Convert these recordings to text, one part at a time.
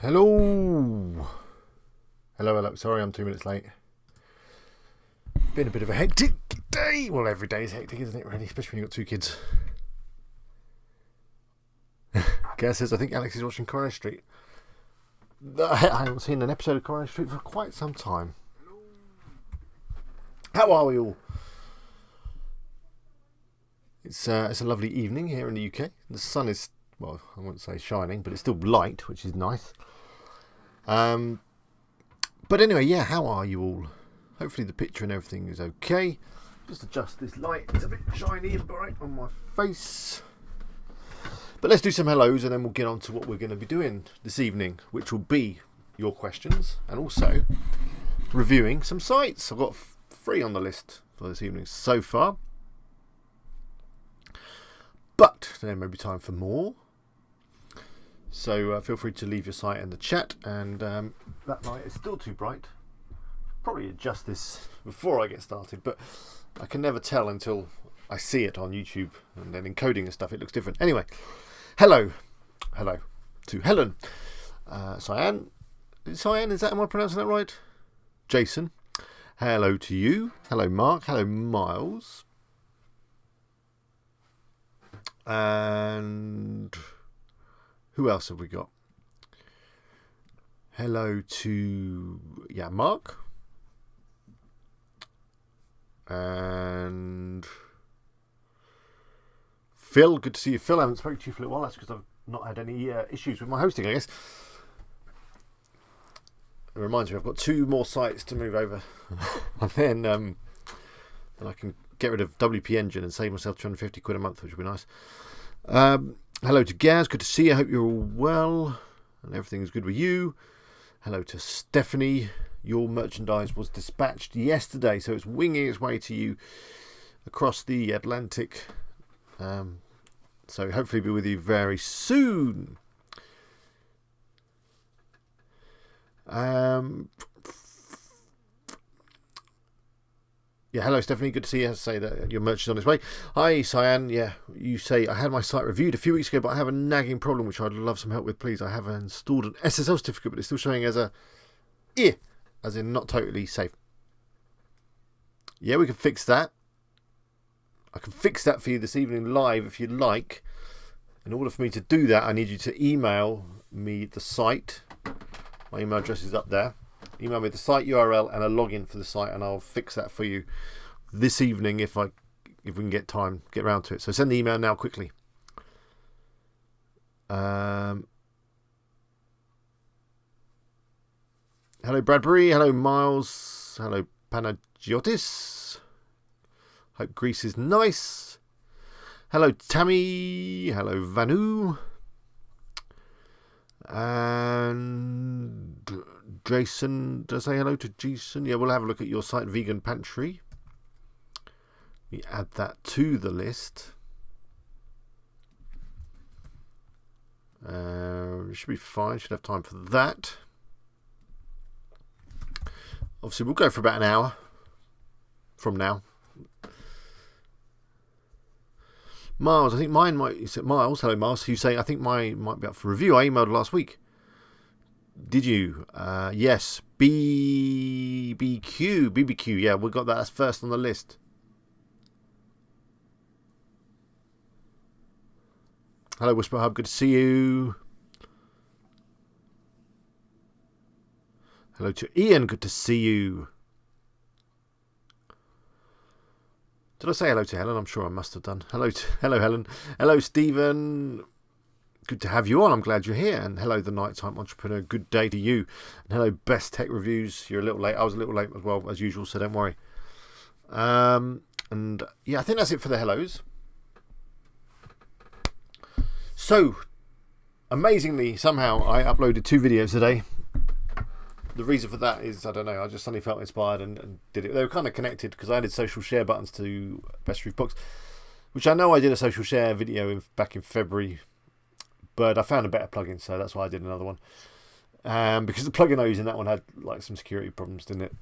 Hello. Hello. Sorry, I'm 2 minutes late. Been a bit of a hectic day. Well, every day is hectic, isn't it, really? Especially when you've got 2 kids. Gaz says, I think Alex is watching Coronation Street. I haven't seen an episode of Coronation Street for quite some time. How are we all? It's a lovely evening here in the UK. The sun is, well, I wouldn't say shining, but it's still light, which is nice. But anyway, yeah, how are you all? Hopefully the picture and everything is okay. Just adjust this light. It's a bit shiny and bright on my face. But let's do some hellos and then we'll get on to what we're going to be doing this evening, which will be your questions and also reviewing some sites. I've got 3 on the list for this evening so far. But there may be time for more. So feel free to leave your site in the chat. And that light is still too bright. Probably adjust this before I get started. But I can never tell until I see it on YouTube. And then encoding and stuff, it looks different. Anyway, hello to Helen. Cyan, is that, am I pronouncing that right? Jason. Hello to you. Hello, Mark. Hello, Miles. And who else have we got? Hello to, Mark. And Phil, good to see you. Phil, I haven't spoken to you for a little while. That's because I've not had any issues with my hosting, I guess. It reminds me, I've got 2 more sites to move over. And then I can get rid of WP Engine and save myself 250 quid a month, which would be nice. Hello to Gaz, good to see you. I hope you're all well and everything is good with you. Hello to Stephanie. Your merchandise was dispatched yesterday, so it's winging its way to you across the Atlantic. So hopefully be with you very soon. Hello Stephanie, good to see you. Say that your merch is on its way. Hi Cyan, you say, I had my site reviewed a few weeks ago, but I have a nagging problem which I'd love some help with, please. I have installed an SSL certificate, but it's still showing as as in not totally safe. Yeah, we can fix that. I can fix that for you this evening live if you'd like. In order for me to do that, I need you to email me the site. My email address is up there. Email me the site URL and a login for the site, and I'll fix that for you this evening if we can get around to it. So send the email now quickly. Hello Bradbury. Hello Miles. Hello Panagiotis. Hope Greece is nice. Hello Tammy. Hello Vanu. And Jason, did I say hello to Jason? Yeah, we'll have a look at your site, Vegan Pantry. We add that to the list. Should be fine, should have time for that. Obviously, we'll go for about an hour from now. Miles, I think mine might. You said Miles, hello Miles. You say I think mine might be up for review. I emailed last week. Did you? Yes. BBQ. Yeah, we got that as first on the list. Hello Whisper Hub. Good to see you. Hello to Ian. Good to see you. Did I say hello to Helen? I'm sure I must have done. Hello Helen. Hello Stephen. Good to have you on. I'm glad you're here. And hello the Nighttime Entrepreneur. Good day to you. And hello Best Tech Reviews. You're a little late. I was a little late as well as usual, so don't worry. I think that's it for the hellos. So amazingly, somehow I uploaded 2 videos today. The reason for that is, I don't know, I just suddenly felt inspired and did it. They were kind of connected because I added social share buttons to Best Review Books, which I know I did a social share video back in February, but I found a better plugin, so that's why I did another one. Because the plugin I used in that one had like some security problems, didn't it?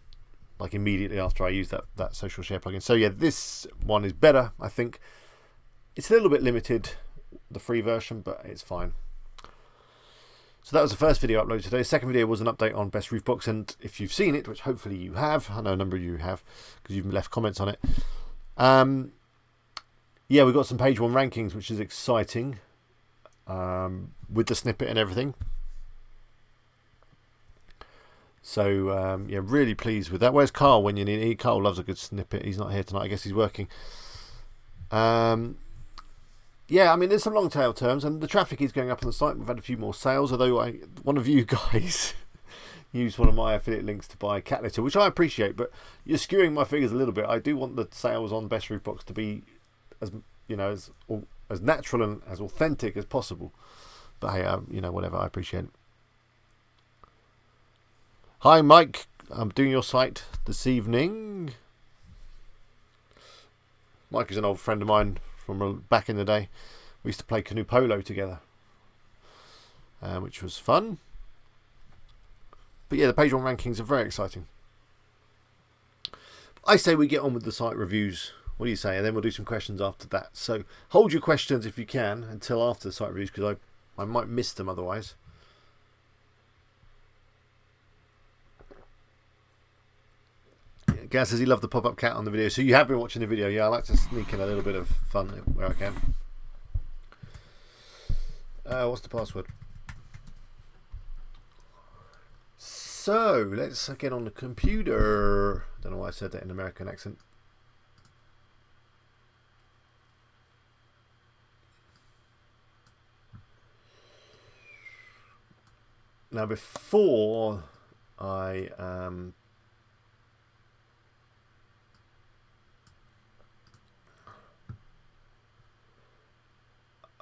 Like immediately after I used that social share plugin. So yeah, this one is better, I think. It's a little bit limited, the free version, but it's fine. So that was the first video uploaded today. The second video was an update on best roof box, and if you've seen it, which hopefully you have, I know a number of you have because you've left comments on it. Yeah, we've got some page 1 rankings, which is exciting, with the snippet and everything. So yeah, really pleased with that. Where's Carl when you need it? Carl loves a good snippet. He's not here tonight. I guess he's working. Yeah, I mean, there's some long tail terms, and the traffic is going up on the site. We've had a few more sales, although one of you guys used one of my affiliate links to buy cat litter, which I appreciate, but you're skewing my figures a little bit. I do want the sales on Best Roof Box to be as, you know, as natural and as authentic as possible. But hey, you know, whatever, I appreciate it. Hi, Mike. I'm doing your site this evening. Mike is an old friend of mine from back in the day. We used to play canoe polo together, which was fun. But yeah, the page 1 rankings are very exciting. I say we get on with the site reviews. What do you say? And then we'll do some questions after that. So hold your questions if you can until after the site reviews, because I might miss them otherwise. Gaz says he loved the pop-up cat on the video. So you have been watching the video. Yeah, I like to sneak in a little bit of fun where I can. What's the password? So let's get on the computer. Don't know why I said that in an American accent. Now before I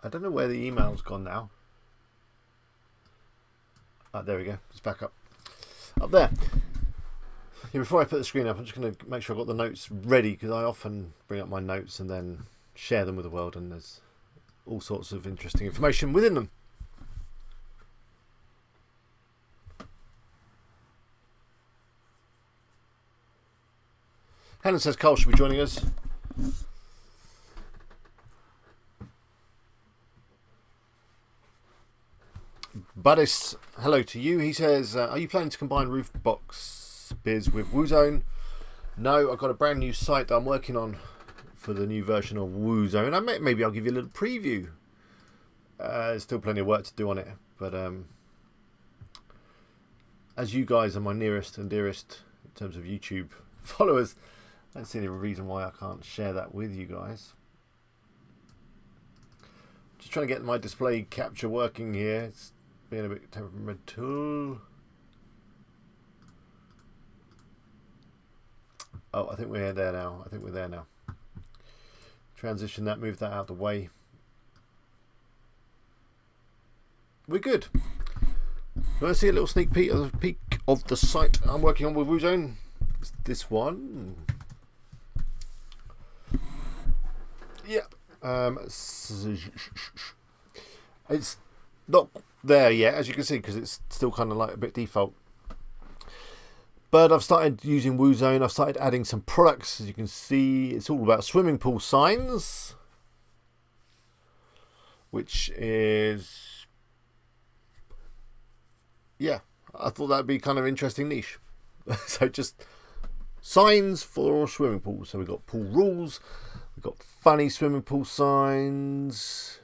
don't know where the email's gone now. Oh, there we go. It's back up. Up there. Yeah, before I put the screen up, I'm just going to make sure I've got the notes ready, because I often bring up my notes and then share them with the world, and there's all sorts of interesting information within them. Helen says Carl should be joining us. Buddhist, hello to you. He says, are you planning to combine roof box biz with WooZone? No, I've got a brand new site that I'm working on for the new version of WooZone. Maybe I'll give you a little preview. There's still plenty of work to do on it, but as you guys are my nearest and dearest in terms of YouTube followers, I don't see any reason why I can't share that with you guys. Just trying to get my display capture working here. It's being a bit temperamental. Oh, I think we're there now. Transition that, move that out of the way. We're good. You want to see a little sneak peek of the site I'm working on with WooZone? It's this one. Yeah. It's not there yet, as you can see, because it's still kind of like a bit default. But I've started using WooZone. I've started adding some products. As you can see, it's all about swimming pool signs, which is, yeah, I thought that'd be kind of interesting niche. So just signs for swimming pools. So we've got pool rules, we've got funny swimming pool signs,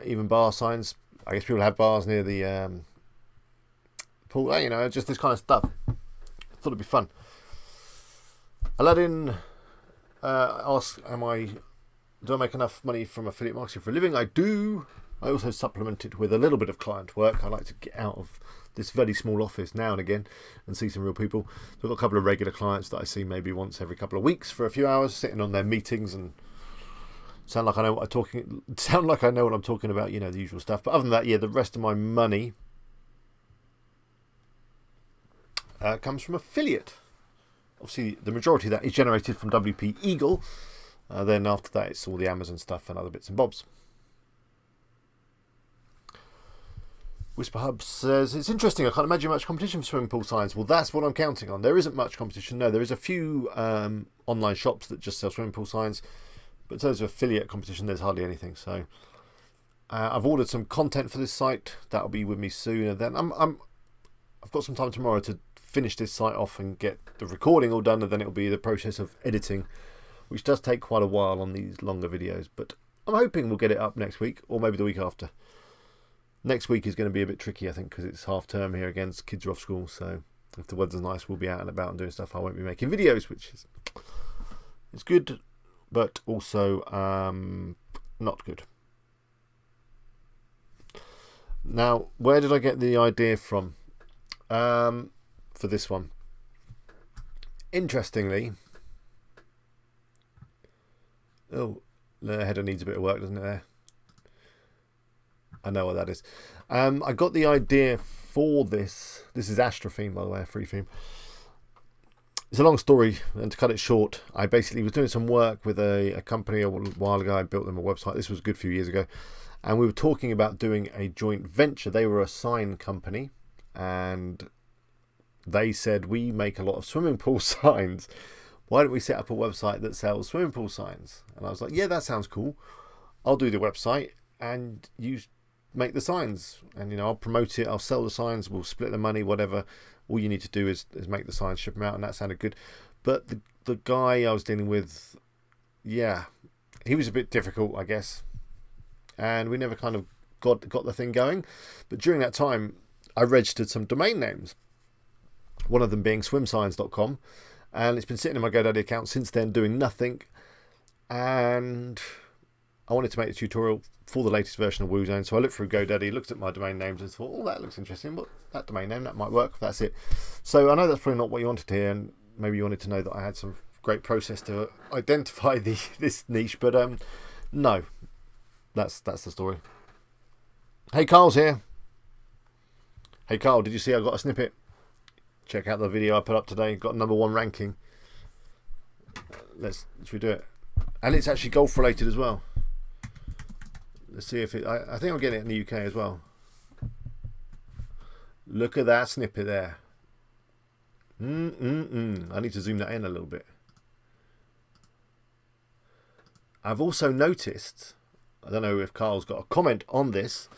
even bar signs. I guess people have bars near the pool, you know, just this kind of stuff. I thought it'd be fun. Aladdin asks, do I make enough money from affiliate marketing for a living? I do. I also supplement it with a little bit of client work. I like to get out of this very small office now and again and see some real people. So I've got a couple of regular clients that I see maybe once every couple of weeks for a few hours, sitting on their meetings and sound like I know what I'm talking about, you know, the usual stuff. But other than that, yeah, the rest of my money comes from affiliate. Obviously, the majority of that is generated from WP Eagle. Then after that, it's all the Amazon stuff and other bits and bobs. Whisper Hub says, it's interesting, I can't imagine much competition for swimming pool signs. Well, that's what I'm counting on. There isn't much competition. No, there is a few online shops that just sell swimming pool signs. But in terms of affiliate competition, there's hardly anything. So I've ordered some content for this site. That'll be with me soon. And then I've got some time tomorrow to finish this site off and get the recording all done. And then it'll be the process of editing, which does take quite a while on these longer videos. But I'm hoping we'll get it up next week or maybe the week after. Next week is going to be a bit tricky, I think, because it's half term here again. Kids are off school, so if the weather's nice, we'll be out and about and doing stuff. I won't be making videos, which is it's good, but also not good. Now, where did I get the idea from for this one? Interestingly, oh, the header needs a bit of work, doesn't it there? I know what that is. I got the idea for this. This is Astra theme, by the way, a free theme. It's a long story, and to cut it short, I basically was doing some work with a company a while ago. I built them a website. This was a good few years ago. And we were talking about doing a joint venture. They were a sign company, and they said, we make a lot of swimming pool signs. Why don't we set up a website that sells swimming pool signs? And I was like, yeah, that sounds cool. I'll do the website, and you make the signs, and I'll promote it, I'll sell the signs, we'll split the money, whatever. All you need to do is make the signs, ship them out, and that sounded good. But the guy I was dealing with, yeah, he was a bit difficult, I guess, and we never kind of got the thing going. But during that time, I registered some domain names, one of them being swimsigns.com, and it's been sitting in my GoDaddy account since then doing nothing. And I wanted to make a tutorial for the latest version of WooZone, so I looked through GoDaddy, looked at my domain names and thought, oh, that looks interesting, but that domain name, that might work, that's it. So I know that's probably not what you wanted to hear, and maybe you wanted to know that I had some great process to identify this niche, but no, that's the story. Hey, Carl's here. Hey Carl, did you see I got a snippet? Check out the video I put up today, got #1 ranking. Should we do it? And it's actually golf related as well. Let's see if I think I'm getting it in the UK as well. Look at that snippet there. I need to zoom that in a little bit. I've also noticed, I don't know if Carl's got a comment on this,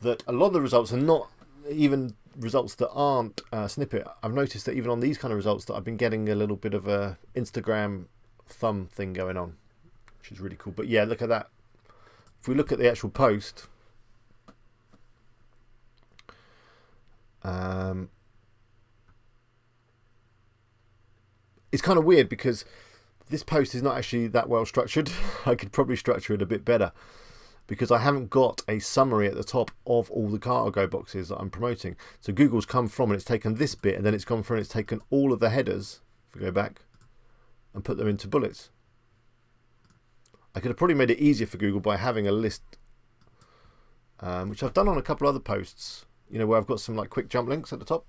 that a lot of the results are not even results that aren't snippet. I've noticed that even on these kind of results that I've been getting a little bit of a Instagram thumb thing going on, which is really cool. But yeah, look at that. If we look at the actual post, it's kind of weird because this post is not actually that well structured. I could probably structure it a bit better because I haven't got a summary at the top of all the cargo boxes that I'm promoting. So Google's come from and it's taken this bit, and then it's gone through and it's taken all of the headers, if we go back, and put them into bullets. I could have probably made it easier for Google by having a list, which I've done on a couple other posts, where I've got some like quick jump links at the top.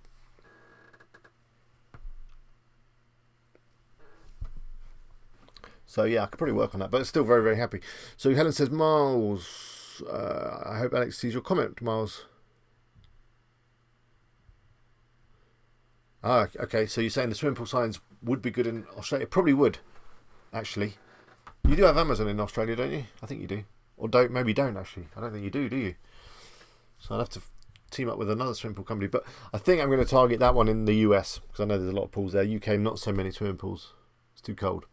So yeah, I could probably work on that, but it's still very, very happy. So Helen says, Miles, I hope Alex sees your comment, Miles. Ah, okay, so you're saying the swimming pool signs would be good in Australia? Probably would, actually. You do have Amazon in Australia, don't you? I think you do. Or maybe don't, actually. I don't think you do you? So I'll have to team up with another swimming pool company. But I think I'm going to target that one in the US, because I know there's a lot of pools there. UK, not so many swimming pools. It's too cold.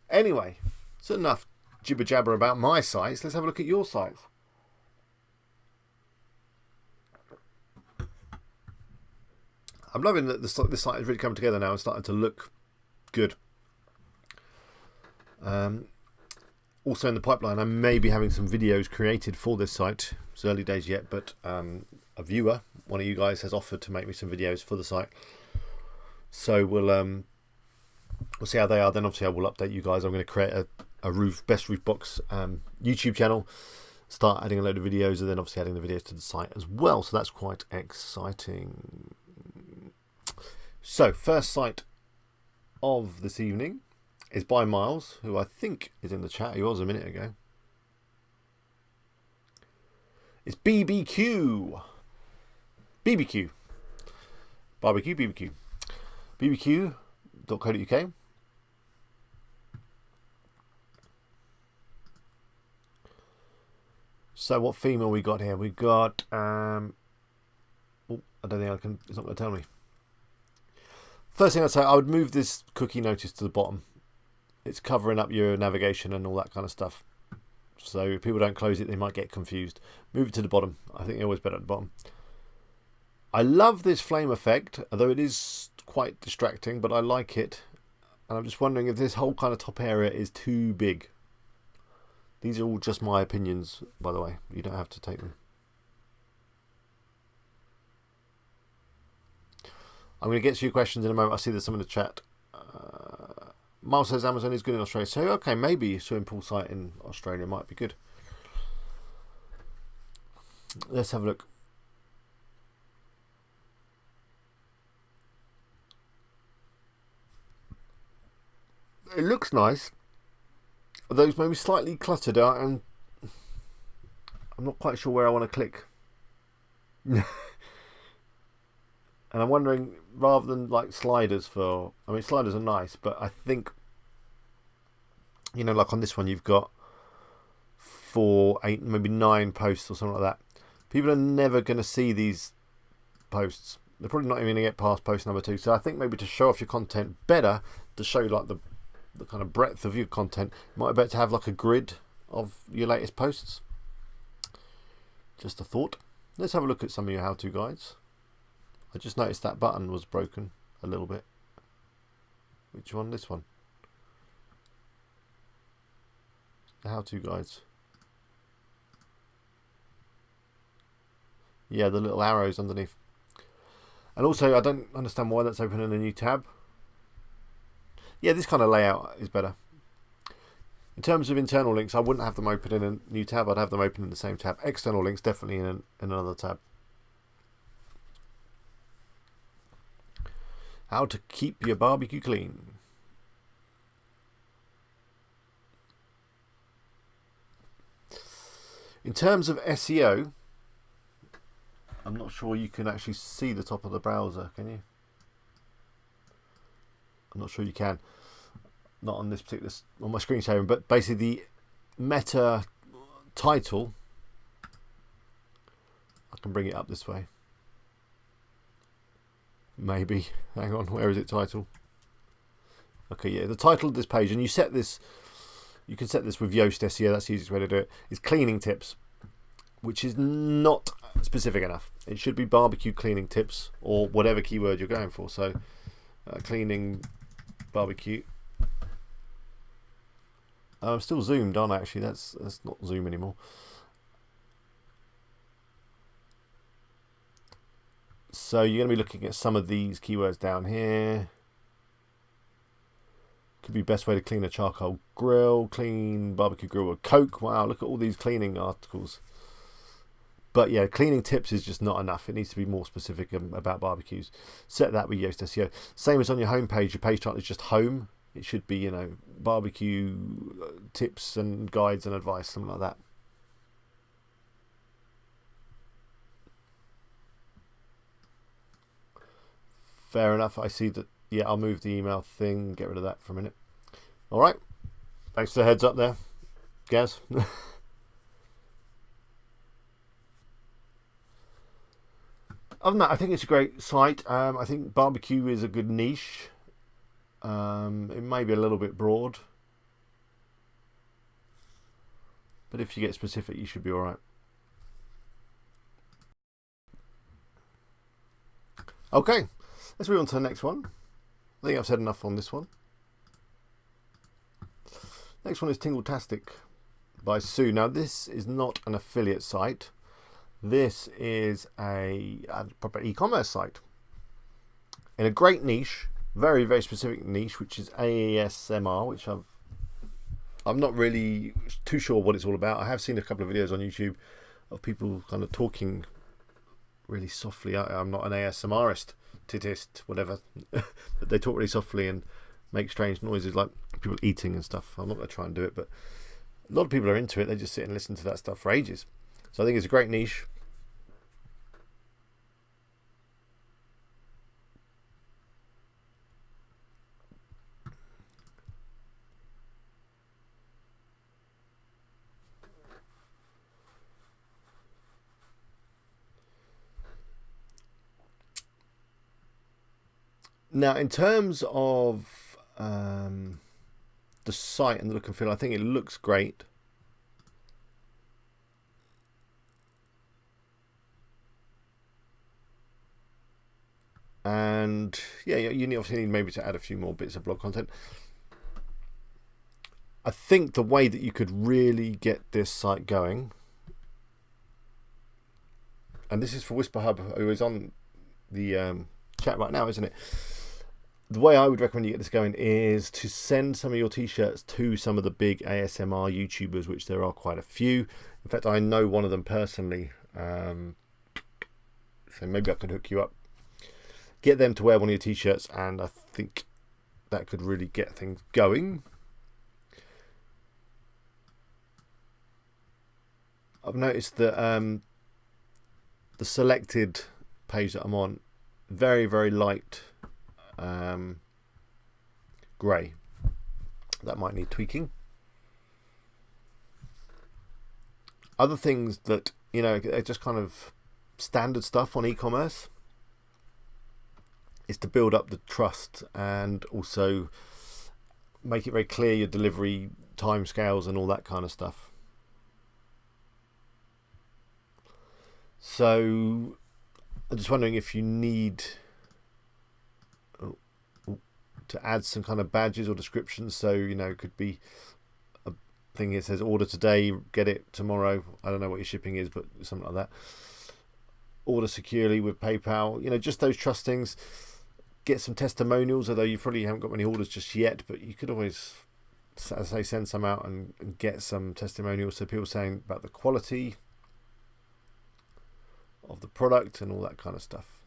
Anyway, it's enough jibber jabber about my sites. Let's have a look at your sites. I'm loving that this site has really come together now and starting to look good. Also in the pipeline, I may be having some videos created for this site. It's early days yet, but a viewer, one of you guys, has offered to make me some videos for the site. So we'll see how they are. Then obviously I will update you guys. I'm going to create a best roof box YouTube channel, start adding a load of videos, and then obviously adding the videos to the site as well. So that's quite exciting. So first site of this evening is by Miles, who I think is in the chat. He was a minute ago. It's BBQ. BBQ. Barbecue, BBQ. BBQ.co.uk. So what theme have we got here? We got oh, I don't think I can. It's not going to tell me. First thing I'd say, I would move this cookie notice to the bottom. It's covering up your navigation and all that kind of stuff. So if people don't close it, they might get confused. Move it to the bottom. I think they're always better at the bottom. I love this flame effect, although it is quite distracting, but I like it. And I'm just wondering if this whole kind of top area is too big. These are all just my opinions, by the way. You don't have to take them. I'm going to get to your questions in a moment. I see there's some in the chat. Miles says Amazon is good in Australia. So, okay, maybe a swimming pool site in Australia might be good. Let's have a look. It looks nice. Those maybe slightly cluttered out, and I'm not quite sure where I want to click. And I'm wondering, rather than like sliders I mean, sliders are nice, but I think, you know, like on this one, you've got 4, 8, maybe 9 posts or something like that. People are never going to see these posts. They're probably not even going to get past post number 2. So I think maybe to show off your content better, to show like the kind of breadth of your content, it might be better to have like a grid of your latest posts. Just a thought. Let's have a look at some of your how-to guides. I just noticed that button was broken a little bit. Which one? This one. The how-to guides. Yeah, the little arrows underneath. And also, I don't understand why that's open in a new tab. Yeah, this kind of layout is better. In terms of internal links, I wouldn't have them open in a new tab. I'd have them open in the same tab. External links, definitely in another tab. How to keep your barbecue clean. In terms of SEO, I'm not sure you can actually see the top of the browser, can you? I'm not sure you can. Not on this particular, on my screen sharing, but basically the meta title, I can bring it up this way. Maybe. Hang on, where is it, title? Okay, yeah, the title of this page, and you set this, you can set this with Yoast SEO, that's the easiest way to do it, is cleaning tips, which is not specific enough. It should be barbecue cleaning tips, or whatever keyword you're going for. So, cleaning barbecue. I'm still zoomed on, actually. That's not zoom anymore. So you're going to be looking at some of these keywords down here. Could be best way to clean a charcoal grill, clean barbecue grill with Coke. Wow, look at all these cleaning articles. But yeah, cleaning tips is just not enough. It needs to be more specific about barbecues. Set that with Yoast SEO. Same as on your home page. Your page title is just home. It should be, you know, barbecue tips and guides and advice, something like that. Fair enough. I see that. Yeah, I'll move the email thing. Get rid of that for a minute. All right. Thanks for the heads up there, Gaz. Other than that, I think it's a great site. I think barbecue is a good niche. It may be a little bit broad, but if you get specific, you should be all right. Okay, let's move on to the next one. I think I've said enough on this one. Next one is Tingletastic by Sue. Now, this is not an affiliate site. This is a proper e-commerce site in a great niche, very, very specific niche, which is ASMR, which I'm not really too sure what it's all about. I have seen a couple of videos on YouTube of people kind of talking really softly. I'm not an ASMRist, titist, whatever, but they talk really softly and make strange noises like people eating and stuff. I'm not going to try and do it, but a lot of people are into it. They just sit and listen to that stuff for ages. So I think it's a great niche. Now, in terms of the site and the look and feel, I think it looks great. And yeah, you obviously need maybe to add a few more bits of blog content. I think the way that you could really get this site going, and this is for Whisper Hub, who is on the chat right now, isn't it? The way I would recommend you get this going is to send some of your t-shirts to some of the big ASMR YouTubers, which there are quite a few. In fact, I know one of them personally, so maybe I could hook you up. Get them to wear one of your t-shirts, and I think that could really get things going. I've noticed that the selected page that I'm on, very, very light grey. That might need tweaking. Other things that, they're just kind of standard stuff on e-commerce, is to build up the trust and also make it very clear your delivery timescales and all that kind of stuff. So I'm just wondering if you need to add some kind of badges or descriptions. So, it could be a thing that says order today, get it tomorrow. I don't know what your shipping is, but something like that. Order securely with PayPal. Just those trust things. Get some testimonials, although you probably haven't got many orders just yet, but you could always, as I say, send some out and get some testimonials. So people saying about the quality of the product and all that kind of stuff.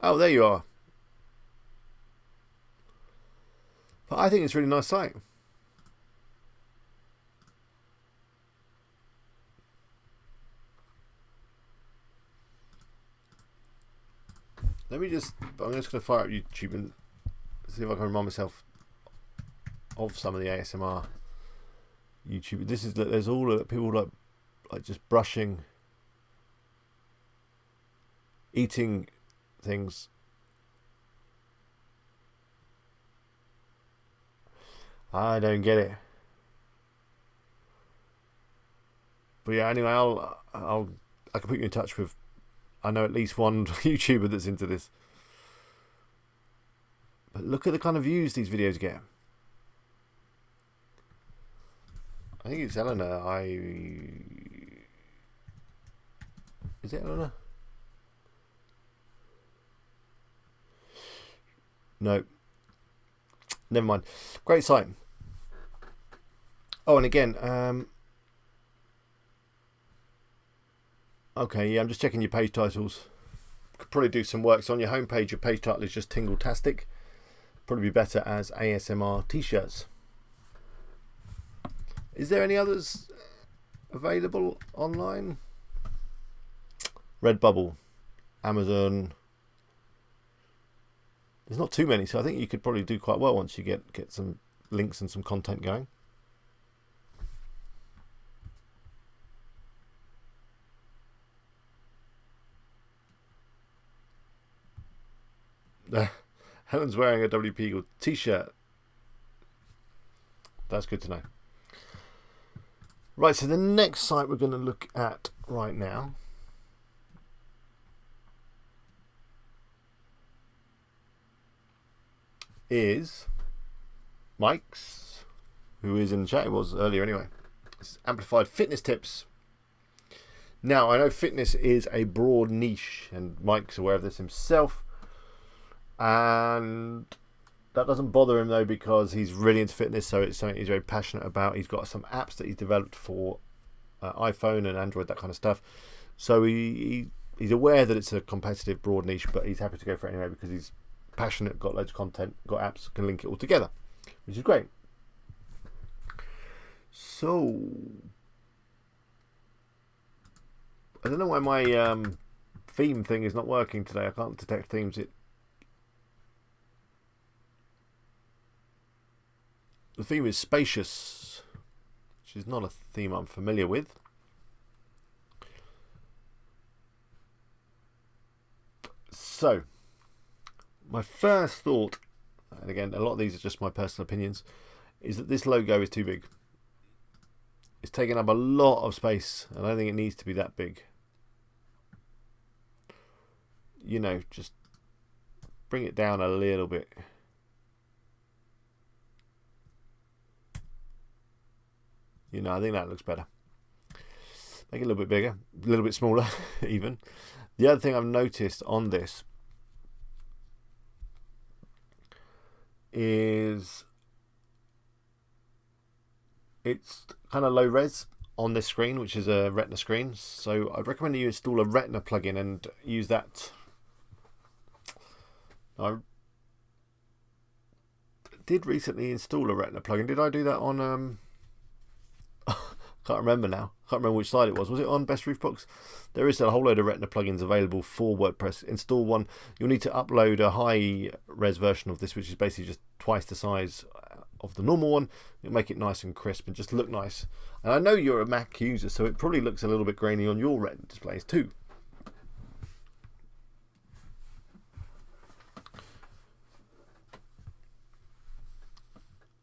Oh, there you are. But I think it's a really nice site. I'm just going to fire up YouTube and see if I can remind myself of some of the ASMR YouTube. There's all people like just brushing, eating things. I don't get it. But yeah, anyway, I can put you in touch with, I know at least one YouTuber that's into this. But look at the kind of views these videos get. I think it's Eleanor. Is it Eleanor? No. Never mind. Great site. Oh, and again, okay, yeah, I'm just checking your page titles. Could probably do some work. So on your homepage, your page title is just Tingle-tastic. Probably be better as ASMR t-shirts. Is there any others available online? Redbubble, Amazon. There's not too many, so I think you could probably do quite well once you get some links and some content going. Helen's wearing a WP Eagle t-shirt. That's good to know. Right, so the next site we're going to look at right now is Mike's, who is in the chat. It was earlier anyway. It's Amplified Fitness Tips. Now, I know fitness is a broad niche, and Mike's aware of this himself. And that doesn't bother him though, because he's really into fitness, so it's something he's very passionate about. He's got some apps that he's developed for iPhone and Android, that kind of stuff. So he's aware that it's a competitive broad niche, but he's happy to go for it anyway because he's passionate, got loads of content, got apps, can link it all together, which is great. So I don't know why my theme thing is not working today. I can't detect themes. The theme is spacious, which is not a theme I'm familiar with. So, My first thought, and again, a lot of these are just my personal opinions, is that this logo is too big. It's taking up a lot of space, and I don't think it needs to be that big. You know, just bring it down a little bit. You know, I think that looks better. Make it a little bit bigger, a little bit smaller even. The other thing I've noticed on this is it's kind of low res on this screen, which is a Retina screen. So I'd recommend you install a Retina plugin and use that. I did recently install a Retina plugin. Did I do that on can't remember now. Can't remember which side it was. Was it on Best Roof Box? There is a whole load of Retina plugins available for WordPress. Install one. You'll need to upload a high res version of this, which is basically just twice the size of the normal one. It'll make it nice and crisp and just look nice. And I know you're a Mac user, so it probably looks a little bit grainy on your Retina displays too.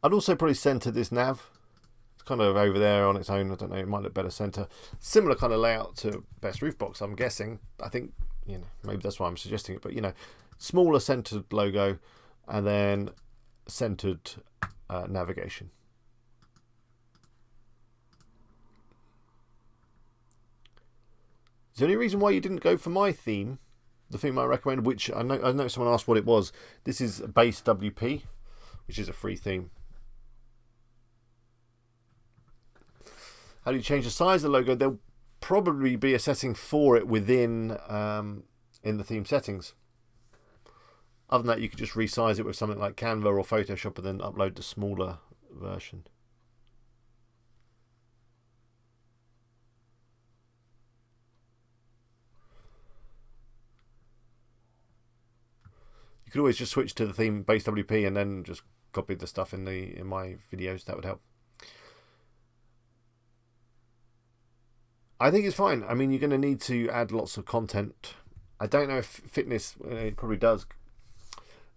I'd also probably center this nav. Kind of over there on its own. I don't know, it might look better center. Similar kind of layout to Best Roof Box, I'm guessing. I think, you know, maybe that's why I'm suggesting it, but you know, smaller centered logo and then centered navigation. Is there any reason why you didn't go for my theme, the theme I recommended, which I know someone asked what it was. This is Base WP, which is a free theme. How do you change the size of the logo? There'll probably be a setting for it within in the theme settings. Other than that, you could just resize it with something like Canva or Photoshop and then upload the smaller version. You could always just switch to the theme Base WP and then just copy the stuff in my videos. That would help. I think it's fine. I mean, you're going to need to add lots of content. I don't know if fitness, it probably does.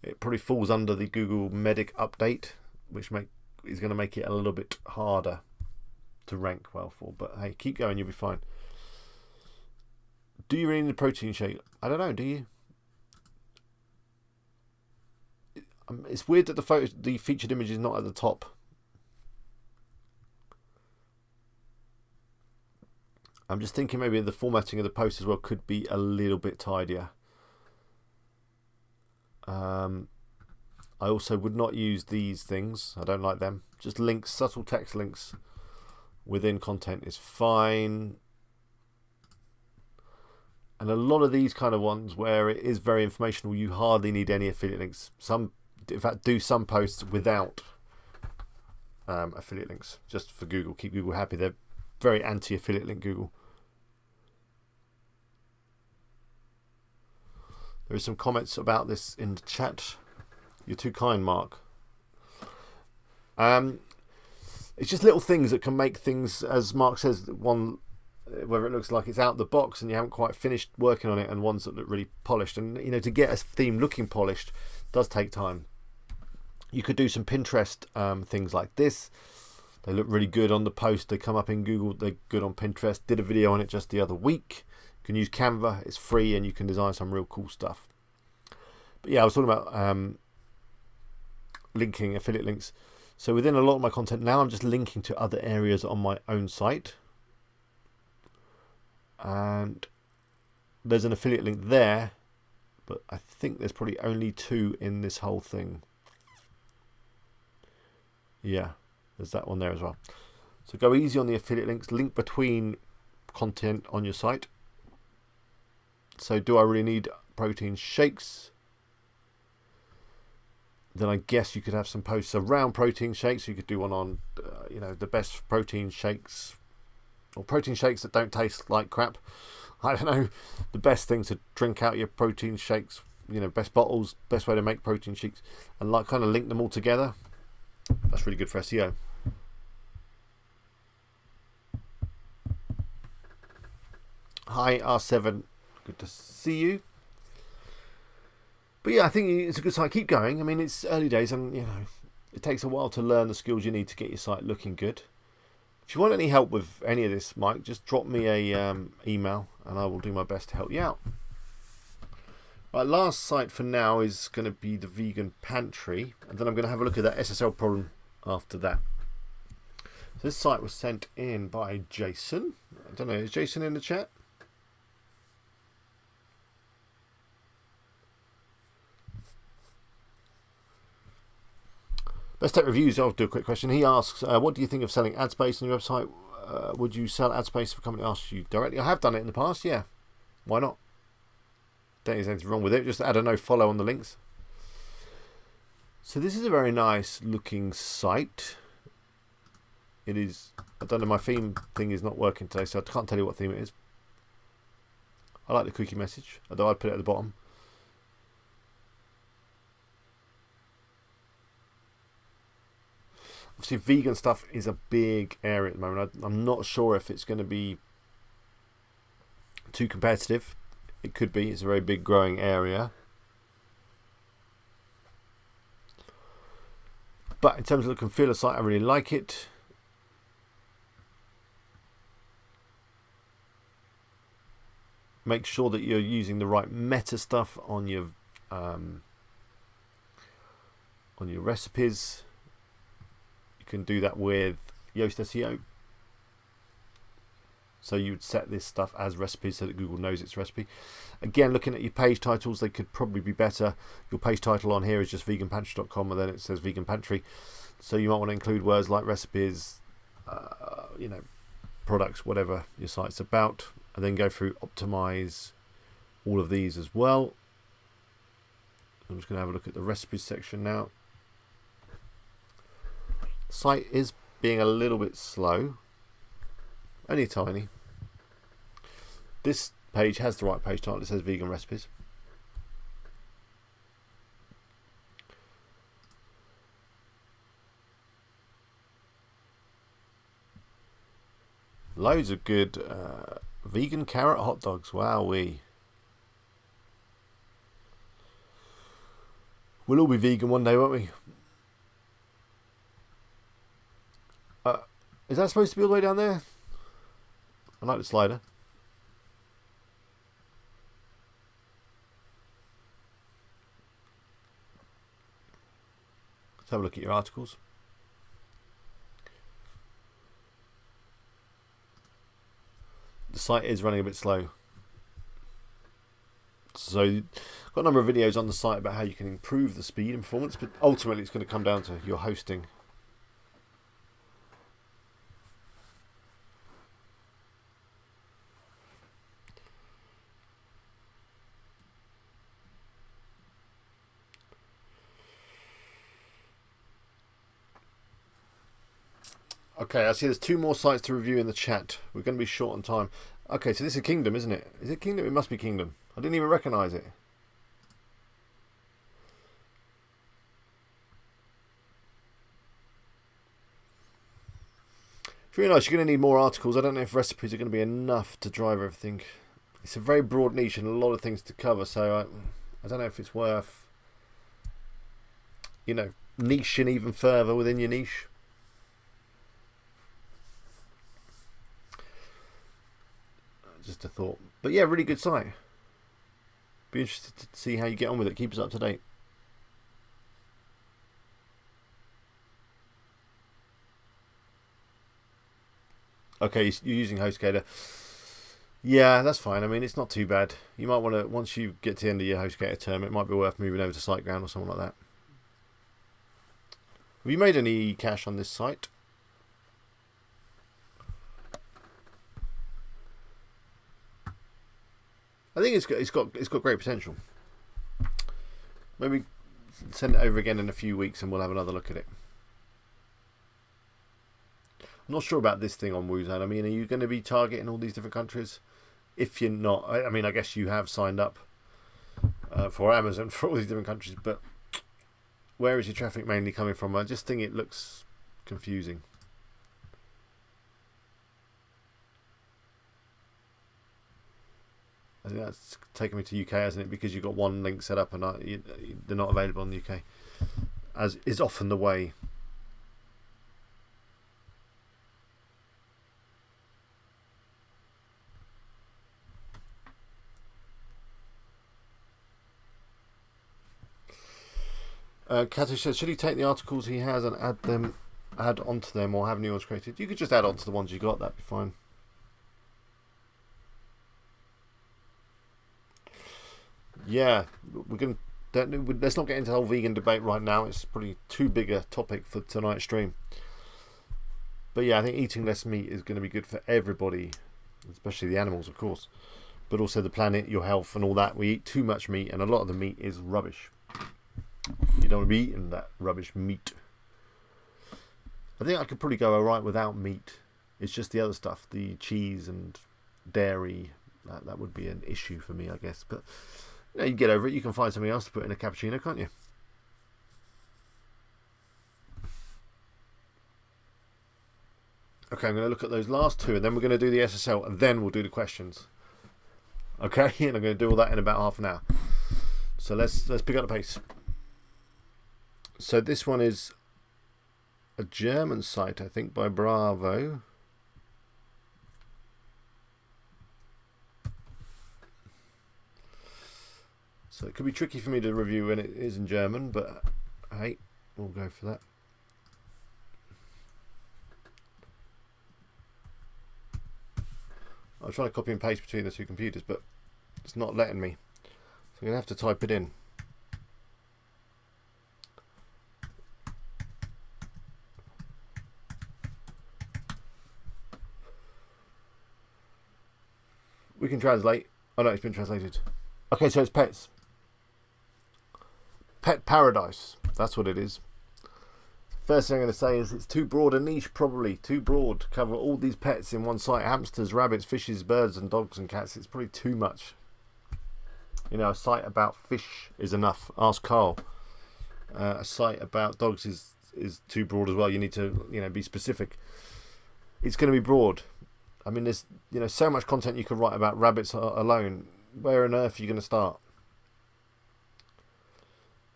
It probably falls under the Google Medic update, which is going to make it a little bit harder to rank well for. But hey, keep going, you'll be fine. Do you really need a protein shake? I don't know, do you? It's weird that the featured image is not at the top. I'm just thinking maybe the formatting of the post as well could be a little bit tidier. I also would not use these things. I don't like them. Just links, subtle text links within content is fine. And a lot of these kind of ones where it is very informational, you hardly need any affiliate links. Some, in fact, do some posts without affiliate links, just for Google. Keep Google happy. They're very anti-affiliate link, Google. There are some comments about this in the chat. You're too kind, Mark. It's just little things that can make things, as Mark says, one where it looks like it's out the box and you haven't quite finished working on it, and ones that look really polished. And you know, to get a theme looking polished does take time. You could do some Pinterest things like this. They look really good on the post. They come up in Google. They're good on Pinterest. Did a video on it just the other week. You can use Canva. It's free and you can design some real cool stuff. But yeah, I was talking about linking, affiliate links. So within a lot of my content now, I'm just linking to other areas on my own site. And there's an affiliate link there, but I think there's probably only 2 in this whole thing. Yeah, there's that one there as well. So go easy on the affiliate links. Link between content on your site. So do I really need protein shakes? Then I guess you could have some posts around protein shakes. You could do one on, the best protein shakes, or protein shakes that don't taste like crap. I don't know, the best thing to drink out your protein shakes. Best bottles, best way to make protein shakes, and kind of link them all together. That's really good for SEO. Hi R7, good to see you. But yeah, I think it's a good site. Keep going. I mean, it's early days, and you know, it takes a while to learn the skills you need to get your site looking good. If you want any help with any of this, Mike, just drop me a email, and I will do my best to help you out. Right, last site for now is going to be the vegan pantry, and then I'm going to have a look at that SSL problem after that. So this site was sent in by Jason. I don't know, is Jason in the chat? Best Tech Reviews, I'll do a quick question. He asks, what do you think of selling ad space on your website? Would you sell ad space if a company asks you directly? I have done it in the past, yeah. Why not? Don't think there's anything wrong with it. Just add a no follow on the links. So this is a very nice looking site. It is, I don't know, my theme thing is not working today, so I can't tell you what theme it is. I like the cookie message, although I'd put it at the bottom. Obviously, vegan stuff is a big area at the moment. I'm not sure if it's going to be too competitive. It could be. It's a very big growing area. But in terms of look and feel of the site, I really like it. Make sure that you're using the right meta stuff on your recipes. You can do that with Yoast SEO. So you would set this stuff as recipes so that Google knows it's recipe. Again, looking at your page titles, they could probably be better. Your page title on here is just veganpantry.com, and then it says vegan pantry. So you might want to include words like recipes, you know, products, whatever your site's about, and then go through optimize all of these as well. I'm just going to have a look at the recipes section now. The site is being a little bit slow, only tiny. This page has the right page title. It says vegan recipes. Loads of good vegan carrot hot dogs. Wowee. We'll all be vegan one day, won't we? Is that supposed to be all the way down there? I like the slider. Let's have a look at your articles. The site is running a bit slow. So, I've got a number of videos on the site about how you can improve the speed and performance, but ultimately it's going to come down to your hosting. Okay, I see there's 2 more sites to review in the chat. We're going to be short on time. Okay, so this is Kingdom, isn't it? Is it Kingdom? It must be Kingdom. I didn't even recognise it. It's really nice. You're going to need more articles. I don't know if recipes are going to be enough to drive everything. It's a very broad niche and a lot of things to cover, so I don't know if it's worth, you know, niching even further within your niche. Just a thought. But yeah, really good site. Be interested to see how you get on with it. Keep us up to date. Okay, you're using HostGator. Yeah, that's fine. I mean, it's not too bad. You might want to, once you get to the end of your HostGator term, it might be worth moving over to SiteGround or something like that. Have you made any cash on this site? I think it's got great potential. Maybe send it over again in a few weeks and we'll have another look at it. I'm not sure about this thing on Woozone. I mean, are you going to be targeting all these different countries? If you're not, I mean, I guess you have signed up for Amazon for all these different countries, but where is your traffic mainly coming from? I just think it looks confusing. I think that's taken me to UK, hasn't it? Because you've got one link set up and they're not available in the UK, as is often the way. Katu says, should he take the articles he has and add onto them, or have new ones created? You could just add onto the ones you got. That'd be fine. Yeah, let's not get into the whole vegan debate right now. It's probably too big a topic for tonight's stream. But yeah, I think eating less meat is going to be good for everybody, especially the animals, of course, but also the planet, your health, and all that. We eat too much meat, and a lot of the meat is rubbish. You don't want to be eating that rubbish meat. I think I could probably go alright without meat. It's just the other stuff, the cheese and dairy. That would be an issue for me, I guess. But you can get over it. You can find something else to put in a cappuccino, can't you? Okay, I'm going to look at those last two, and then we're going to do the SSL, and then we'll do the questions. Okay, and I'm going to do all that in about half an hour. So let's pick up the pace. So this one is a German site, I think, by Bravo. So it could be tricky for me to review when it is in German, but hey, we'll go for that. I'm trying to copy and paste between the two computers, but it's not letting me. So I'm going to have to type it in. We can translate. Oh no, it's been translated. Okay, so it's pets. Pet paradise. That's what it is. First thing I'm going to say is it's too broad a niche, probably. Too broad to cover all these pets in one site. Hamsters, rabbits, fishes, birds and dogs and cats. It's probably too much. You know, a site about fish is enough. Ask Carl. A site about dogs is too broad as well. You need to, be specific. It's going to be broad. I mean, there's so much content you could write about rabbits alone. Where on earth are you going to start?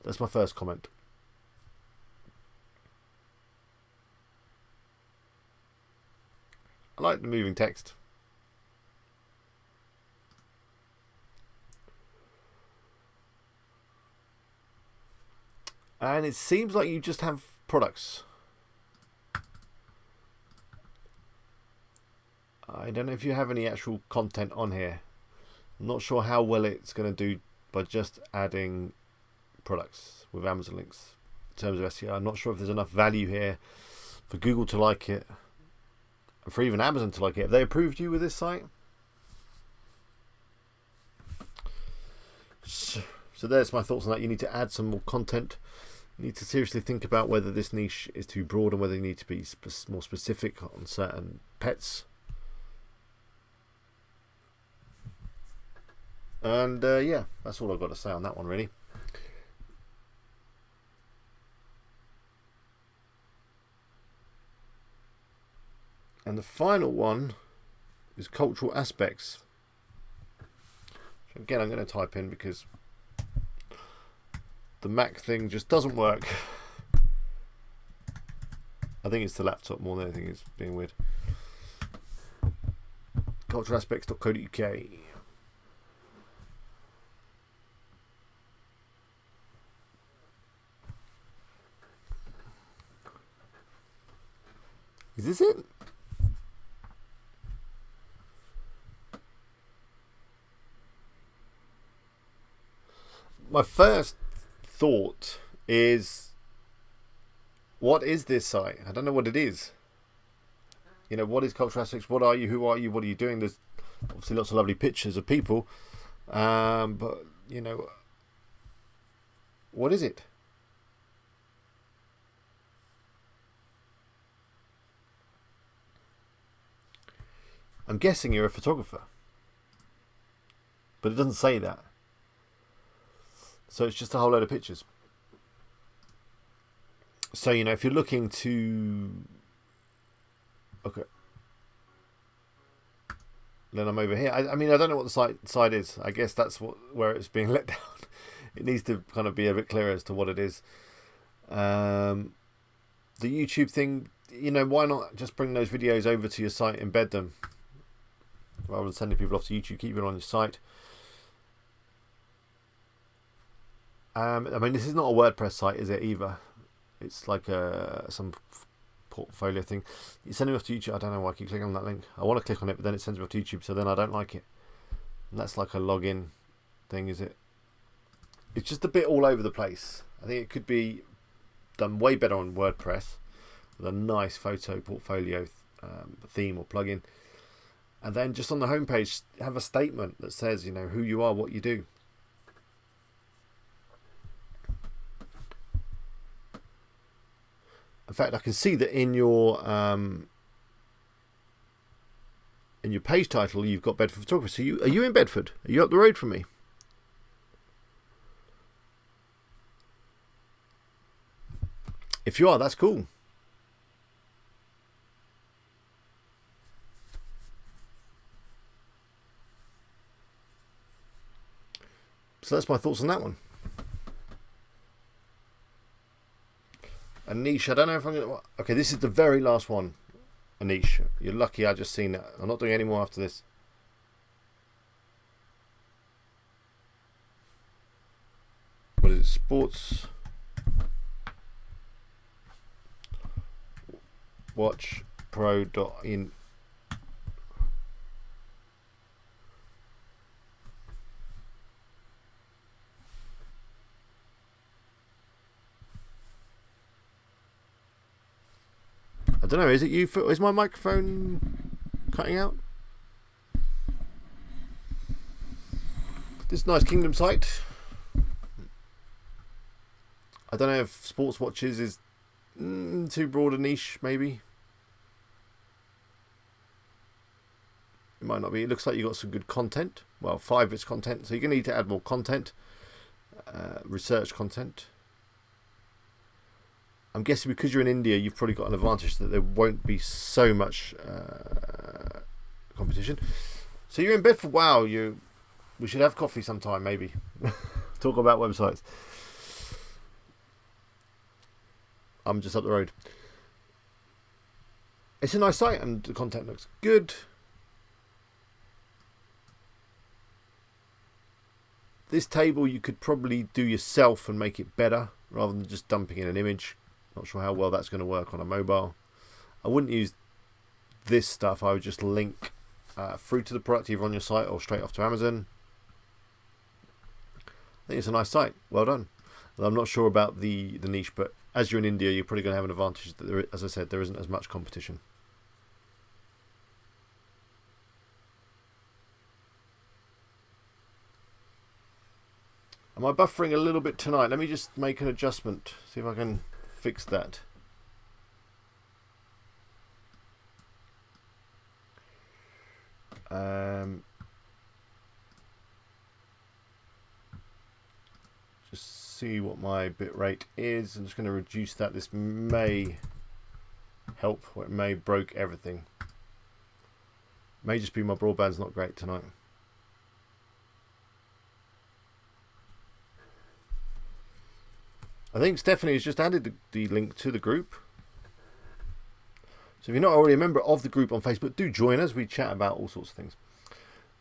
That's my first comment. I like the moving text. And it seems like you just have products. I don't know if you have any actual content on here. I'm not sure how well it's going to do by just adding products with Amazon links in terms of SEO. I'm not sure if there's enough value here for Google to like it, and for even Amazon to like it. Have they approved you with this site? So there's my thoughts on that. You need to add some more content. You need to seriously think about whether this niche is too broad and whether you need to be more specific on certain pets. And yeah, that's all I've got to say on that one, really. And the final one is cultural aspects. Again, I'm going to type in because the Mac thing just doesn't work. I think it's the laptop more than anything. It's being weird. culturalaspects.co.uk. Is this it? My first thought is, what is this site? I don't know what it is. What is Cultural Aspects? What are you? Who are you? What are you doing? There's obviously lots of lovely pictures of people. But, what is it? I'm guessing you're a photographer, but it doesn't say that. So it's just a whole load of pictures. So, if you're looking to... Okay. then I'm over here. I mean, I don't know what the side is. I guess that's where it's being let down. It needs to kind of be a bit clearer as to what it is. The YouTube thing, you know, why not just bring those videos over to your site, embed them, rather than sending people off to YouTube, keep it on your site. I mean, this is not a WordPress site, is it, either? It's like some portfolio thing. You send it off to YouTube. I don't know why I keep clicking on that link. I want to click on it, but then it sends me off to YouTube, so then I don't like it. And that's like a login thing, is it? It's just a bit all over the place. I think it could be done way better on WordPress with a nice photo portfolio theme or plugin. And then just on the homepage, have a statement that says, you know, who you are, what you do. In fact, I can see that in your page title, you've got Bedford Photography. So are you in Bedford? Are you up the road from me? If you are, that's cool. So that's my thoughts on that one. A niche. I don't know if I'm going to... Okay, this is the very last one. A niche. You're lucky I just seen it. I'm not doing any more after this. What is it? Sports Watch Pro.in. I don't know, is it you? Is my microphone cutting out? This nice Kingdom site. I don't know if sports watches is too broad a niche, maybe. It might not be. It looks like you've got some good content. Well, 5 of its content. So you're going to need to add more content. Research content. I'm guessing because you're in India, you've probably got an advantage that there won't be so much competition. So you're in Bedford. Wow, we should have coffee sometime, maybe. Talk about websites. I'm just up the road. It's a nice site and the content looks good. This table you could probably do yourself and make it better rather than just dumping in an image. Not sure how well that's going to work on a mobile. I wouldn't use this stuff. I would just link through to the product either on your site or straight off to Amazon. I think it's a nice site. Well done. And I'm not sure about the niche, but as you're in India, you're probably going to have an advantage that, there, as I said, there isn't as much competition. Am I buffering a little bit tonight? Let me just make an adjustment. See if I can fix that. Just see what my bit rate is. I'm just going to reduce that. This may help, or it may broke everything. May just be my broadband's not great tonight. I think Stephanie has just added the link to the group. So if you're not already a member of the group on Facebook, do join us. We chat about all sorts of things.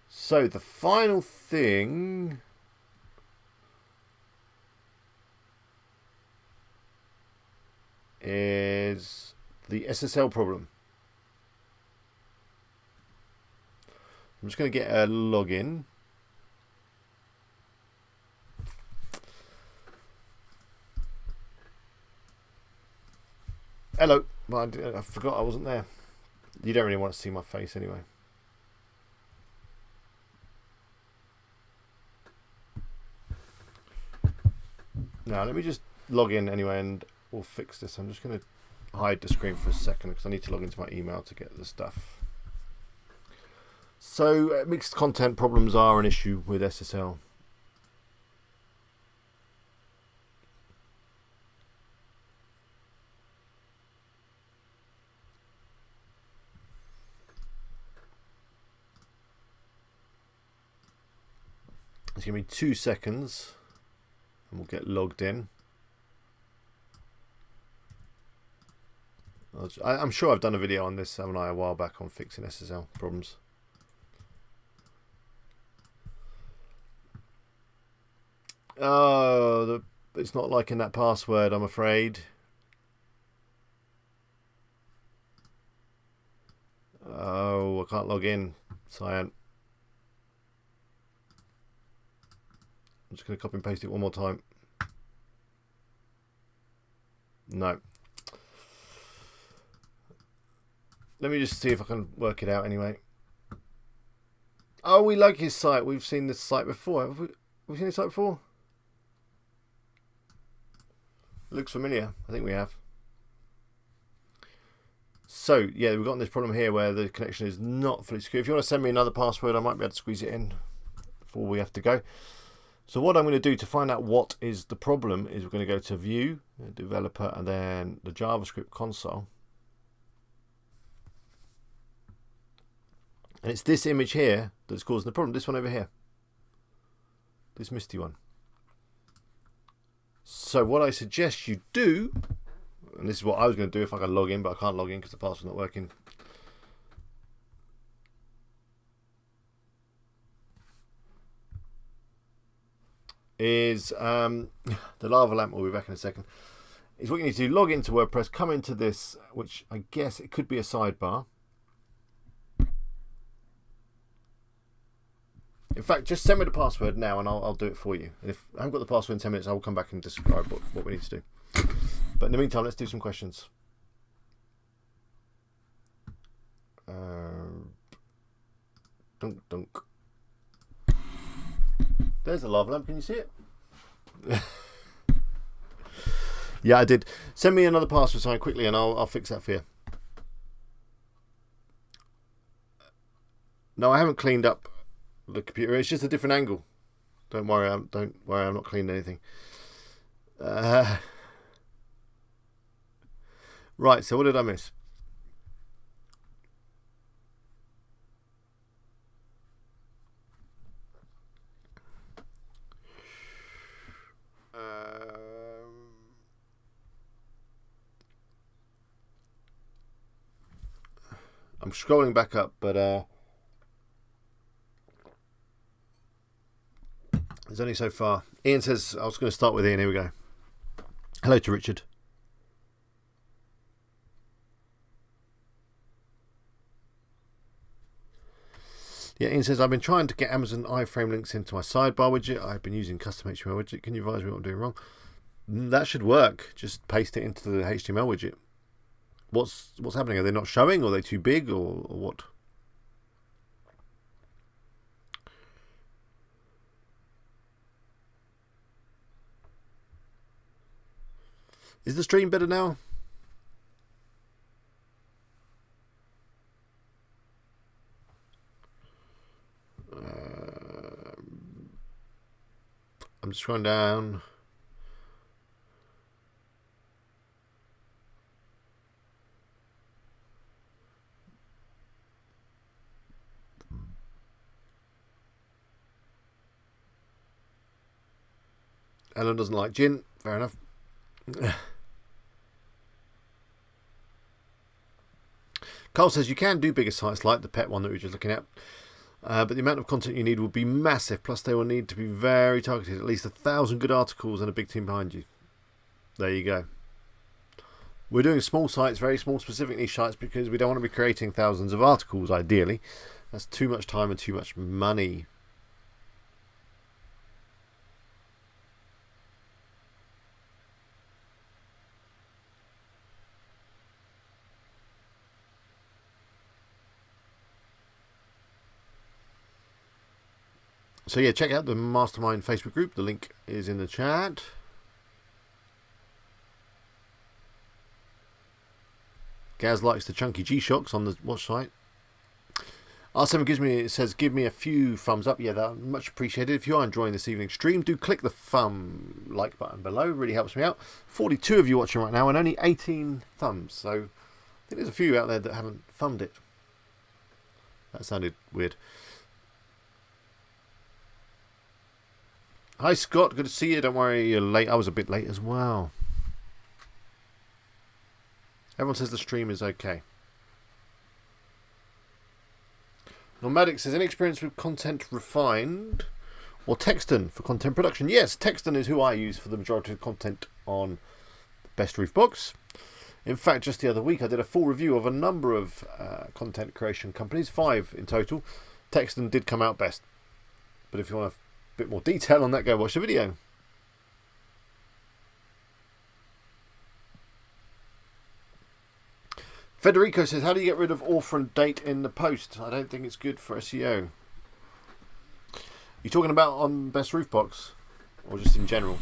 So the final thing is the SSL problem. I'm just going to get a login. Hello. Well, I forgot I wasn't there. You don't really want to see my face anyway. Now let me just log in anyway and we'll fix this. I'm just going to hide the screen for a second because I need to log into my email to get the stuff. So mixed content problems are an issue with SSL. It's going to be 2 seconds and we'll get logged in. I'm sure I've done a video on this, haven't I, a while back on fixing SSL problems. Oh, it's not liking that password, I'm afraid. Oh, I can't log in. Cyan. I'm just going to copy and paste it one more time. No. Let me just see if I can work it out anyway. Oh, we like his site. We've seen this site before. Have we seen this site before? Looks familiar. I think we have. So, yeah, we've got this problem here where the connection is not fully secure. If you want to send me another password, I might be able to squeeze it in before we have to go. So what I'm going to do to find out what is the problem is we're going to go to View, Developer, and then the JavaScript console. And it's this image here that's causing the problem. This one over here. This misty one. So what I suggest you do, and this is what I was going to do if I could log in, but I can't log in because the password's not working. Is the lava lamp, will be back in a second, is what you need to do. Log into WordPress, come into this, which I guess it could be a sidebar. In fact, just send me the password now and I'll do it for you. And if I haven't got the password in 10 minutes, I will come back and describe what we need to do. But in the meantime, let's do some questions. Dunk, dunk. There's the lava lamp. Can you see it? Yeah, I did. Send me another password sign quickly and I'll fix that for you. No, I haven't cleaned up the computer. It's just a different angle. Don't worry. I'm not cleaning anything. Right. So what did I miss? I'm scrolling back up, but there's only so far. Ian says, I was going to start with Ian. Here we go. Hello to Richard. Yeah, Ian says, I've been trying to get Amazon iframe links into my sidebar widget. I've been using custom HTML widget. Can you advise me what I'm doing wrong? That should work. Just paste it into the HTML widget. What's happening? Are they not showing? Or are they too big? Or what? Is the stream better now? I'm just scrolling down. Ellen doesn't like gin. Fair enough. Carl says you can do bigger sites like the pet one that we were just looking at, but the amount of content you need will be massive. Plus, they will need to be very targeted. At least 1,000 good articles and a big team behind you. There you go. We're doing small sites, very small, specific niche sites, because we don't want to be creating thousands of articles. Ideally, that's too much time and too much money. So yeah, check out the Mastermind Facebook group. The link is in the chat. Gaz likes the chunky G-Shocks on the watch site. R7 says, give me a few thumbs up. Yeah, that's much appreciated. If you are enjoying this evening's stream, do click the thumb like button below. It really helps me out. 42 of you watching right now and only 18 thumbs. So I think there's a few out there that haven't thumbed it. That sounded weird. Hi Scott, good to see you. Don't worry, you're late. I was a bit late as well. Everyone says the stream is okay. Nomadic says, any experience with Content Refined or Texton for content production? Yes, Texton is who I use for the majority of content on Best Roof Box. In fact, just the other week I did a full review of a number of content creation companies, 5 in total. Texton did come out best. But if you want a bit more detail on that, go watch the video. Federico says, how do you get rid of author and date in the post? I don't think it's good for SEO. You talking about on Best Roof Box or just in general?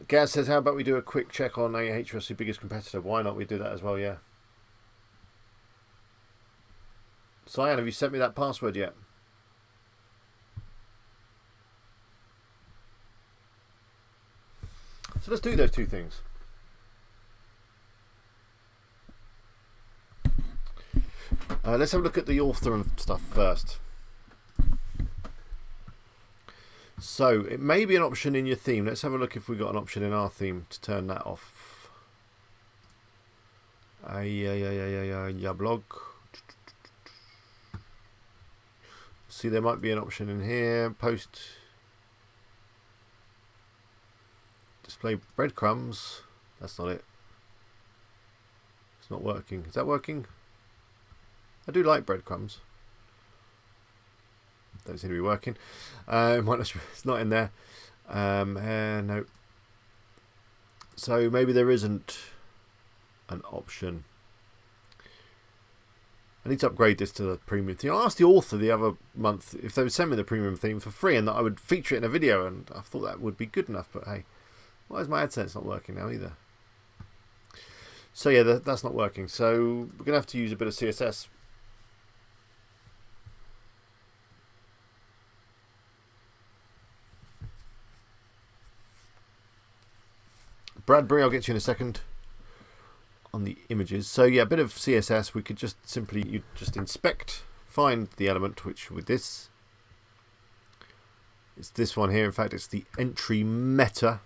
Gaz says, how about we do a quick check on Ahrefs, your biggest competitor? Why not we do that as well, yeah. Cyan, have you sent me that password yet? So let's do those two things. Let's have a look at the author and stuff first. So it may be an option in your theme. Let's have a look if we've got an option in our theme to turn that off. Yeah, blog. See, there might be an option in here. Post. Display breadcrumbs. That's not it. It's not working. Is that working? I do like breadcrumbs. Don't seem to be working. It's not in there. No. So maybe there isn't an option. I need to upgrade this to the premium theme. I asked the author the other month if they would send me the premium theme for free and that I would feature it in a video, and I thought that would be good enough, but hey, why is my AdSense not working now either? So yeah, that's not working. So we're going to have to use a bit of CSS. Bradbury, I'll get to you in a second on the images. So yeah, a bit of CSS. We could just simply, you just inspect, find the element, which with this, it's this one here. In fact, it's the entry meta.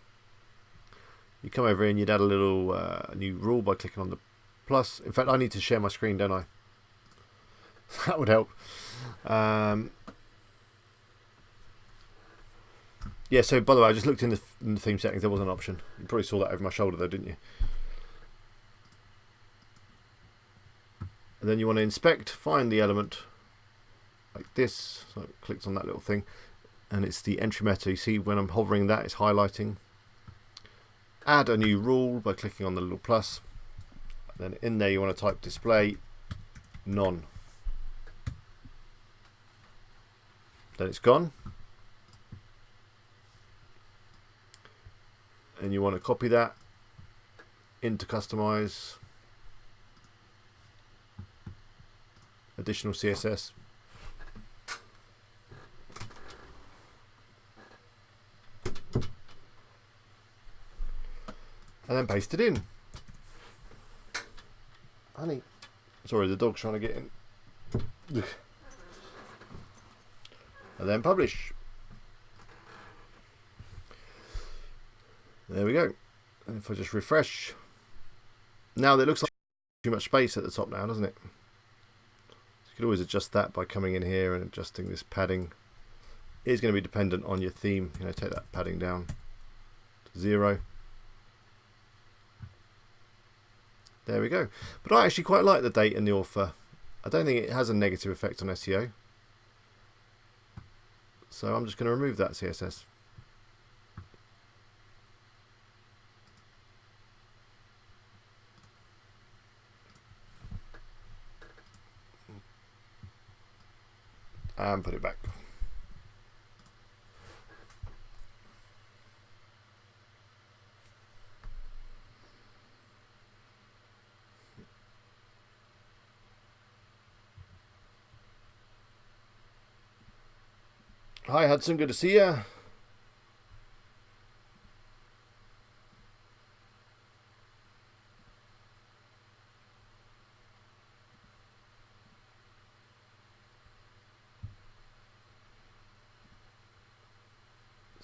You come over here and you'd add a little new rule by clicking on the plus. In fact, I need to share my screen, don't I? That would help. Yeah, so by the way, I just looked in the theme settings. There was an option. You probably saw that over my shoulder though, didn't you? And then you want to inspect, find the element like this. So I clicked on that little thing. And it's the entry meta. You see when I'm hovering that, it's highlighting. Add a new rule by clicking on the little plus. And then in there you want to type display none. Then it's gone. And you want to copy that into customize, additional CSS, and then paste it in. Honey, sorry, the dog's trying to get in. And then publish. There we go. And if I just refresh, now that looks like too much space at the top now, doesn't it? You could always adjust that by coming in here and adjusting this padding. It is going to be dependent on your theme. You know, take that padding down to 0. There we go. But I actually quite like the date and the author. I don't think it has a negative effect on SEO. So I'm just going to remove that CSS. And put it back. Hi Hudson, good to see you.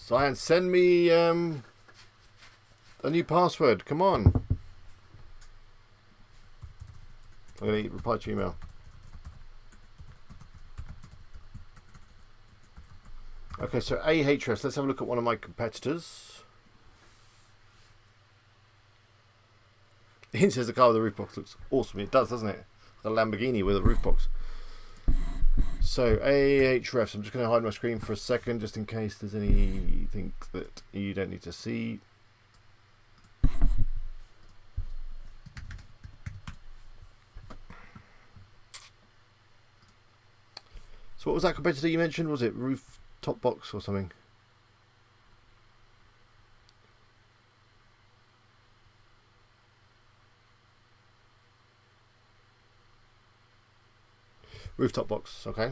Cyan, send me a new password. Come on. I'm going to reply to your email. Okay, so Ahrefs. Let's have a look at one of my competitors. Ian says the car with the roof box looks awesome. It does, doesn't it? The Lamborghini with a roof box. So Ahrefs. I'm just going to hide my screen for a second, just in case there's anything that you don't need to see. So what was that competitor you mentioned? Was it roof top box or something? Rooftop box, okay.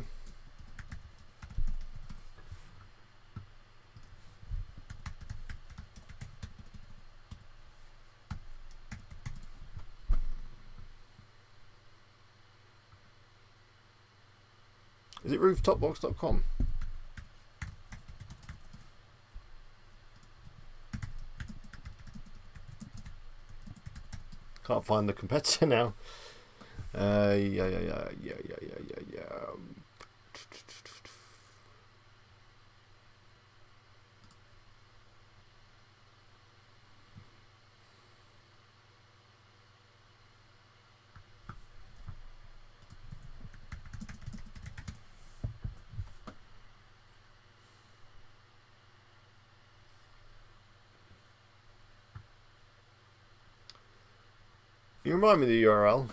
Is it rooftopbox.com? Can't find the competitor now. Yeah. You remind me of the URL.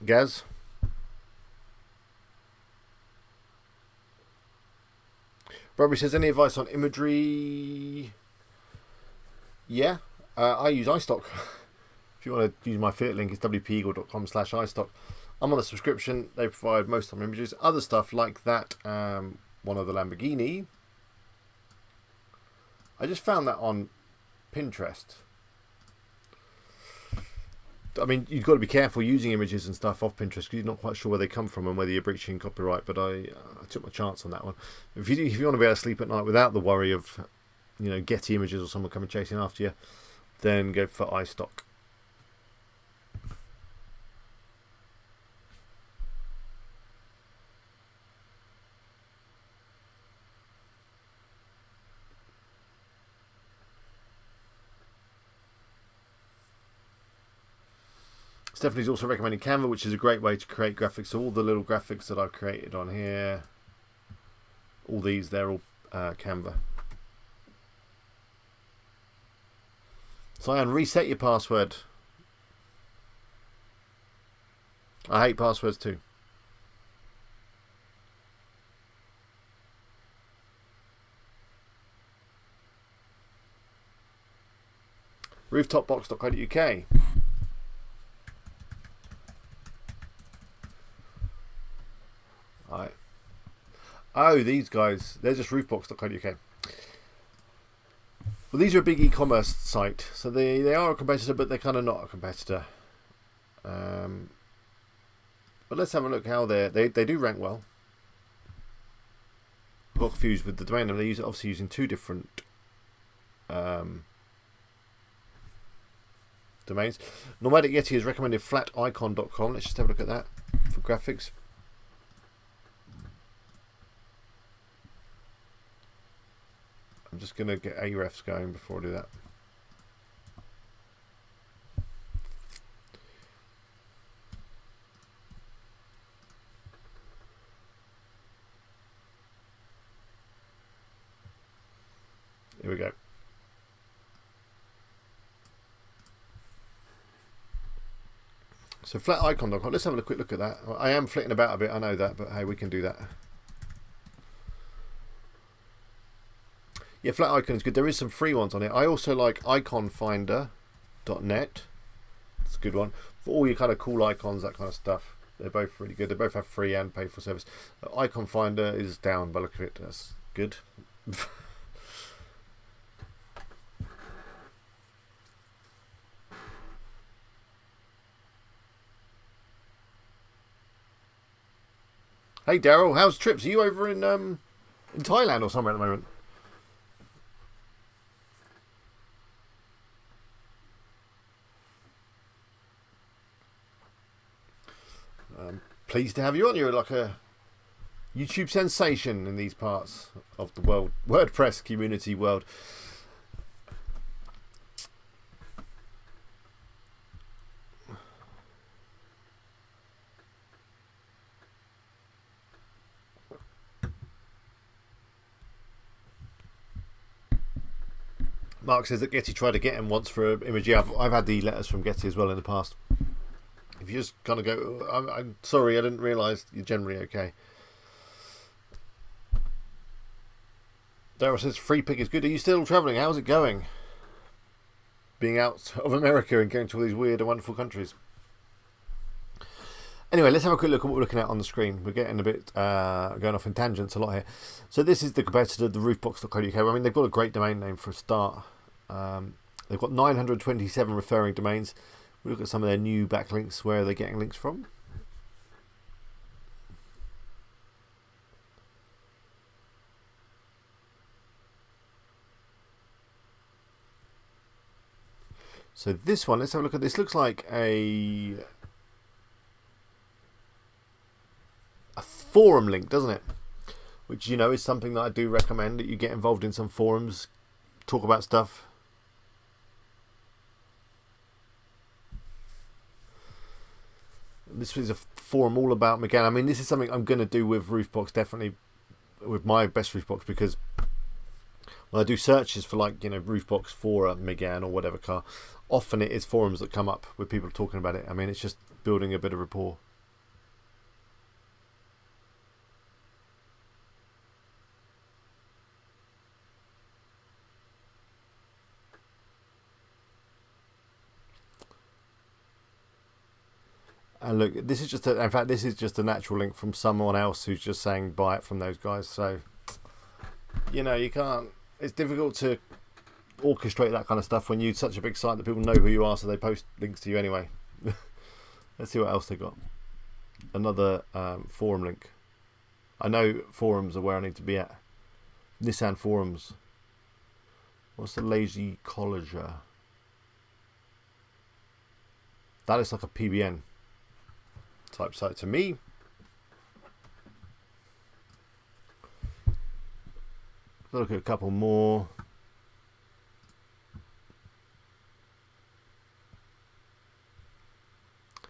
Gaz? Robbie says, any advice on imagery? Yeah, I use iStock. If you want to use my affiliate link, it's wpeagle.com/iStock. I'm on a subscription. They provide most of my images. Other stuff like that, one of the Lamborghini. I just found that on Pinterest. I mean, you've got to be careful using images and stuff off Pinterest because you're not quite sure where they come from and whether you're breaching copyright. But I took my chance on that one. If you want to be able to sleep at night without the worry of, Getty Images or someone coming chasing after you, then go for iStock. Stephanie's also recommending Canva, which is a great way to create graphics. So all the little graphics that I've created on here, all these, they're all Canva. Cyan, reset your password. I hate passwords too. Rooftopbox.co.uk. Right. Oh, these guys, they're just roofbox.co.uk. Well, these are a big e-commerce site, so they are a competitor, but they're kind of not a competitor. But let's have a look how they do rank well. I got confused with the domain name. They use obviously using two different domains. Nomadic Yeti has recommended flaticon.com. Let's just have a look at that for graphics. I'm just going to get Ahrefs going before I do that. Here we go. So flaticon.com. Let's have a quick look at that. I am flitting about a bit, I know that, but hey, we can do that. Yeah, Flaticon is good. There is some free ones on it. I also like iconfinder.net. It's a good one. For all your kind of cool icons, that kind of stuff. They're both really good. They both have free and pay for service. Icon Finder is down by the look of it. That's good. Hey Daryl, how's trips? Are you over in Thailand or somewhere at the moment? Pleased to have you on. You're like a YouTube sensation in these parts of the world, WordPress community world. Mark says that Getty tried to get him once for an image. Yeah, I've had the letters from Getty as well in the past. If you just kind of go, I'm sorry, I didn't realise you're generally okay. Daryl says free pick is good. Are you still travelling? How's it going? Being out of America and going to all these weird and wonderful countries. Anyway, let's have a quick look at what we're looking at on the screen. We're getting a bit going off in tangents a lot here. So this is the competitor, the roofbox.co.uk. I mean, they've got a great domain name for a start. They've got 927 referring domains. We look at some of their new backlinks. Where are they getting links from? So this one, let's have a look at this. Looks like a forum link, doesn't it? Which, you know, is something that I do recommend, that you get involved in some forums, talk about stuff. This is a forum all about Megan. I mean, this is something I'm going to do with Roofbox, definitely with my best Roofbox, because when I do searches for, like, you know, Roofbox for a Megan or whatever car, often it is forums that come up with people talking about it. I mean, it's just building a bit of rapport. And look, this is just in fact, this is just a natural link from someone else who's just saying buy it from those guys. So, you know, you can't, it's difficult to orchestrate that kind of stuff when you're such a big site that people know who you are, so they post links to you anyway. Let's see what else they got. Another forum link. I know forums are where I need to be at. Nissan forums. What's the lazy collager? That looks like a PBN type site to me. Look at a couple more.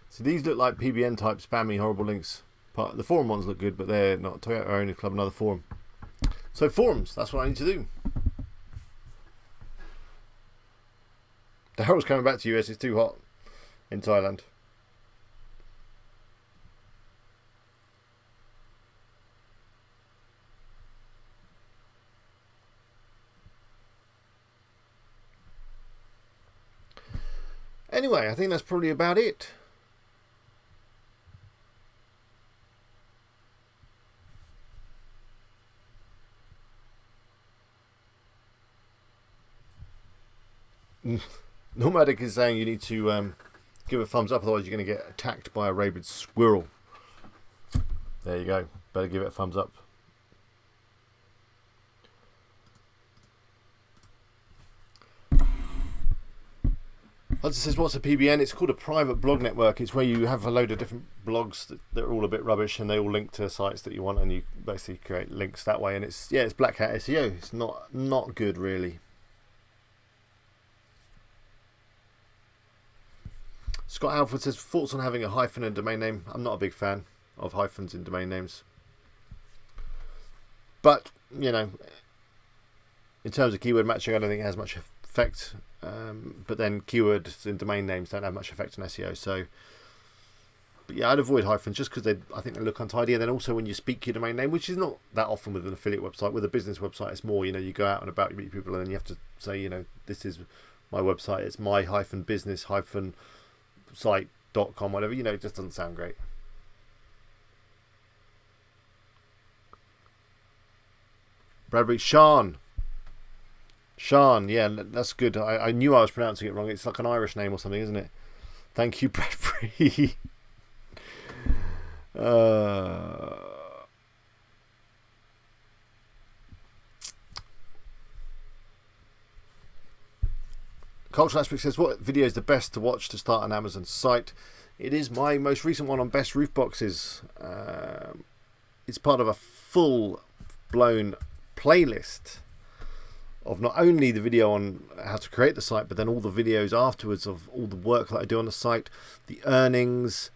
So these look like PBN type spammy horrible links. The forum ones look good, but they're not. Toyota Owners Club, another forum. So forums, that's what I need to do. Daryl's coming back to US. It's too hot in Thailand. Anyway, I think that's probably about it. Nomadic is saying you need to give a thumbs up, otherwise you're going to get attacked by a rabid squirrel. There you go. Better give it a thumbs up. Hudson says, what's a PBN? It's called a private blog network. It's where you have a load of different blogs that are all a bit rubbish, and they all link to sites that you want, and you basically create links that way. And it's, yeah, it's black hat SEO. It's not good, really. Scott Alford says, thoughts on having a hyphen in domain name? I'm not a big fan of hyphens in domain names. But, you know, in terms of keyword matching, I don't think it has much effect. But then keywords in domain names don't have much effect on SEO. So, but yeah, I'd avoid hyphens just because I think they look untidy. And then also when you speak your domain name, which is not that often with an affiliate website, with a business website, it's more, you know, you go out and about, you meet people, and then you have to say, you know, this is my website. It's my-business-site.com, whatever. You know, it just doesn't sound great. Bradbury, Sean, yeah, that's good. I knew I was pronouncing it wrong. It's like an Irish name or something, isn't it? Thank you, Bradbury. Cultural Aspect says, what video is the best to watch to start an Amazon site? It is my most recent one on best roof boxes. It's part of a full-blown playlist of not only the video on how to create the site, but then all the videos afterwards of all the work that I do on the site, the earnings,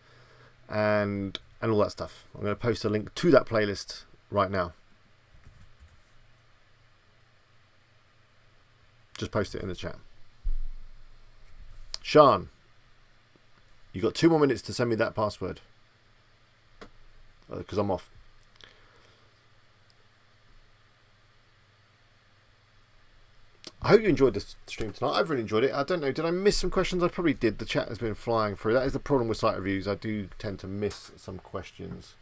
and all that stuff. I'm going to post a link to that playlist right now. Just post it in the chat. Sean, you got 2 more minutes to send me that password, because I'm off. I hope you enjoyed the stream tonight. I've really enjoyed it. I don't know, did I miss some questions? I probably did. The chat has been flying through. That is the problem with site reviews. I do tend to miss some questions.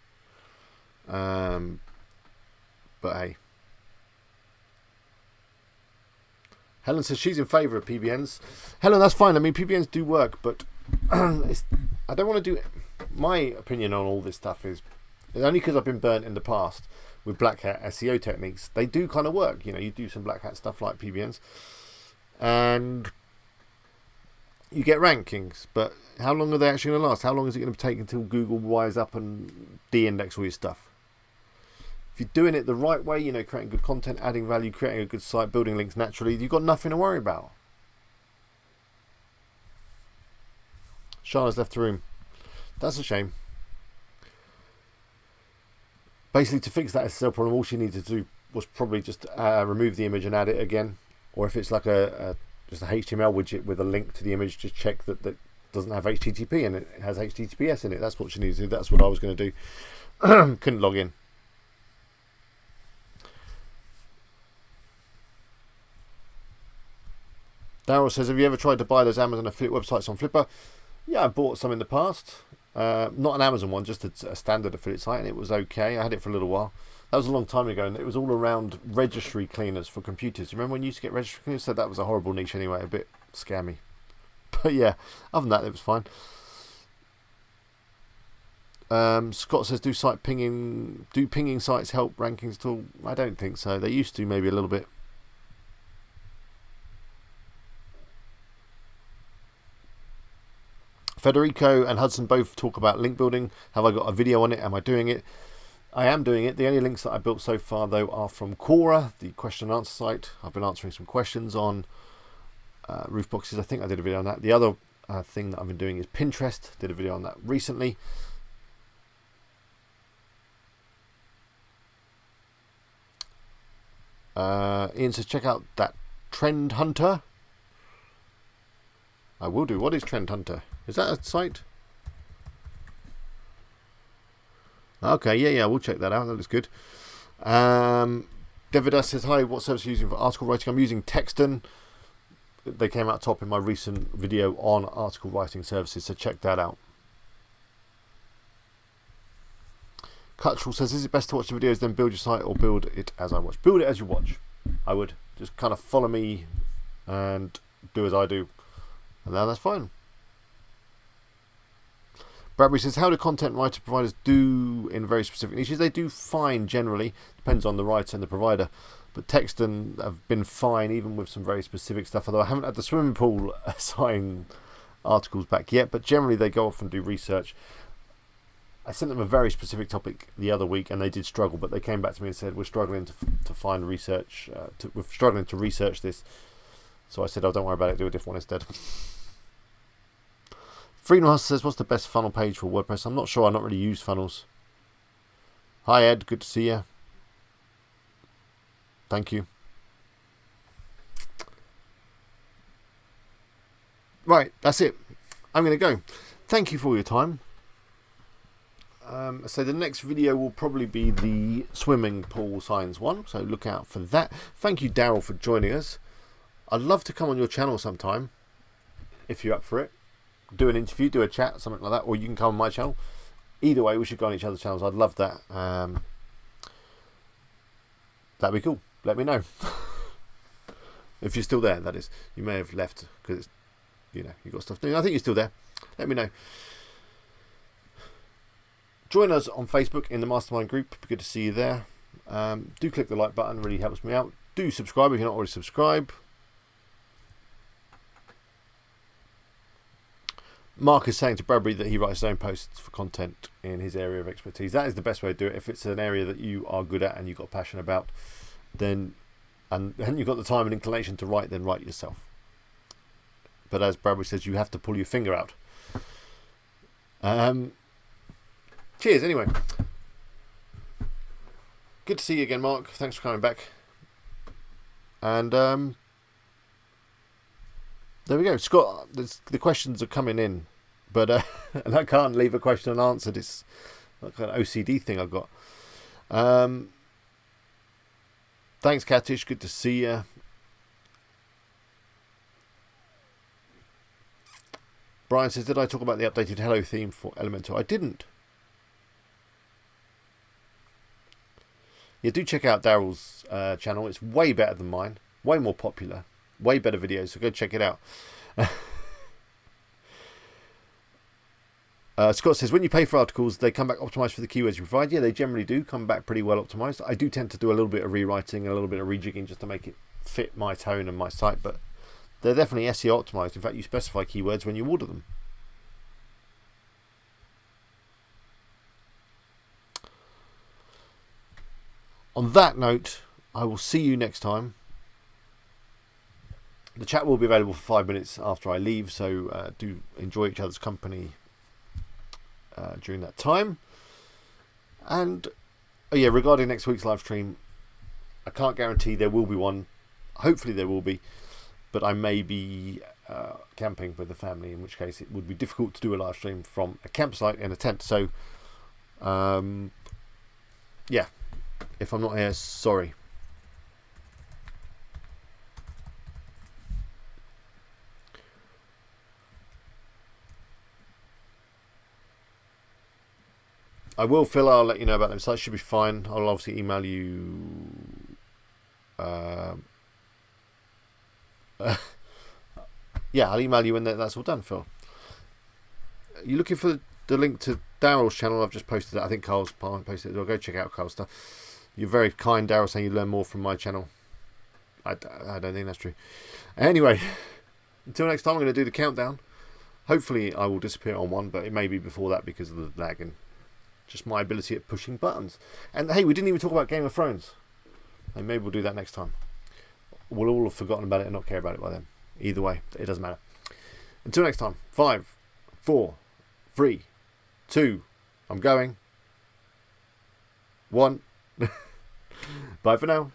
But hey. Helen says she's in favour of PBNs. Helen, that's fine. I mean, PBNs do work, but I don't want to do it. My opinion on all this stuff is only because I've been burnt in the past with black hat SEO techniques. They do kind of work. You know, you do some black hat stuff like PBNs and you get rankings, but how long are they actually going to last? How long is it going to take until Google wires up and de-index all your stuff? If you're doing it the right way, you know, creating good content, adding value, creating a good site, building links naturally, you've got nothing to worry about. Shana's left the room. That's a shame. Basically, to fix that SSL problem, all she needed to do was probably just remove the image and add it again. Or if it's like just a HTML widget with a link to the image, just check that that doesn't have HTTP in it. It has HTTPS in it. That's what she needs to do. That's what I was going to do. Couldn't log in. Daryl says, have you ever tried to buy those Amazon affiliate websites on Flipper? Yeah, I bought some in the past. Not an Amazon one, just a standard affiliate site, and it was okay. I had it for a little while. That was a long time ago, and it was all around registry cleaners for computers. You remember when you used to get registry cleaners? Said that was a horrible niche anyway, a bit scammy. But yeah, other than that, it was fine. Scott says, do pinging sites help rankings at all? I don't think so. They used to, maybe a little bit. Federico and Hudson both talk about link building. Have I got a video on it? Am I doing it? I am doing it. The only links that I built so far, though, are from Quora, the question and answer site. I've been answering some questions on roof boxes. I think I did a video on that. The other thing that I've been doing is Pinterest. Did a video on that recently. Ian says, check out that Trend Hunter. I will do. What is Trend Hunter? Is that a site? Okay, yeah, we'll check that out. That looks good. Davidas says, hi, what service are you using for article writing? I'm using Texton. They came out top in my recent video on article writing services, so check that out. Cuttrell says, is it best to watch the videos then build your site, or build it as I watch? Build it as you watch. I would. Just kind of follow me and do as I do. And now that's fine. Bradbury says, how do content writer providers do in very specific niches? They do fine generally. Depends on the writer and the provider. But Texton have been fine even with some very specific stuff. Although I haven't had the swimming pool assign articles back yet. But generally they go off and do research. I sent them a very specific topic the other week and they did struggle. But they came back to me and said, we're struggling to find research. We're struggling to research this. So I said, oh, don't worry about it. Do a different one instead. Freedom Hustle says, what's the best funnel page for WordPress? I'm not sure. I've not really used funnels. Hi, Ed. Good to see you. Thank you. Right, that's it. I'm going to go. Thank you for your time. So the next video will probably be the swimming pool signs one. So look out for that. Thank you, Daryl, for joining us. I'd love to come on your channel sometime, if you're up for it. Do an interview, do a chat, something like that, or you can come on my channel. Either way, we should go on each other's channels. I'd love that. That'd be cool. Let me know. If you're still there, that is. You may have left because, you know, you've got stuff to do. I think you're still there. Let me know. Join us on Facebook in the Mastermind group. Good to see you there. Do click the like button. Really helps me out. Do subscribe if you're not already subscribed. Mark is saying to Bradbury that he writes his own posts for content in his area of expertise. That is the best way to do it. If it's an area that you are good at and you've got a passion about, then and you've got the time and inclination to write, then write yourself. But as Bradbury says, you have to pull your finger out. Cheers, anyway. Good to see you again, Mark. Thanks for coming back. And there we go. Scott, the questions are coming in, but and I can't leave a question unanswered. It's like an OCD thing I've got. Thanks, Katish. Good to see you. Brian says, did I talk about the updated Hello theme for Elementor? I didn't. Yeah, do check out Daryl's channel. It's way better than mine. Way more popular. Way better videos, so go check it out. Scott says, when you pay for articles, they come back optimized for the keywords you provide. Yeah, they generally do come back pretty well optimized. I do tend to do a little bit of rewriting and a little bit of rejigging just to make it fit my tone and my site, but they're definitely SEO optimized. In fact, you specify keywords when you order them. On that note, I will see you next time. The chat will be available for 5 minutes after I leave, so do enjoy each other's company during that time. And oh yeah, regarding next week's live stream, I can't guarantee there will be one. Hopefully there will be, but I may be camping with the family, in which case it would be difficult to do a live stream from a campsite in a tent. So yeah, if I'm not here, sorry. I will, Phil. I'll let you know about them. Sites should be fine. I'll obviously email you. Yeah, I'll email you when that's all done, Phil. Are you looking for the link to Daryl's channel? I've just posted it. I think Carl's posted it. I'll go check out Carl's stuff. You're very kind, Daryl, saying you learn more from my channel. I don't think that's true. Anyway, until next time, I'm going to do the countdown. Hopefully, I will disappear on one, but it may be before that because of the lag and just my ability at pushing buttons. And hey, we didn't even talk about Game of Thrones. And maybe we'll do that next time. We'll all have forgotten about it and not care about it by then. Either way, it doesn't matter. Until next time, 5, 4, 3, 2, I'm going. 1. Bye for now.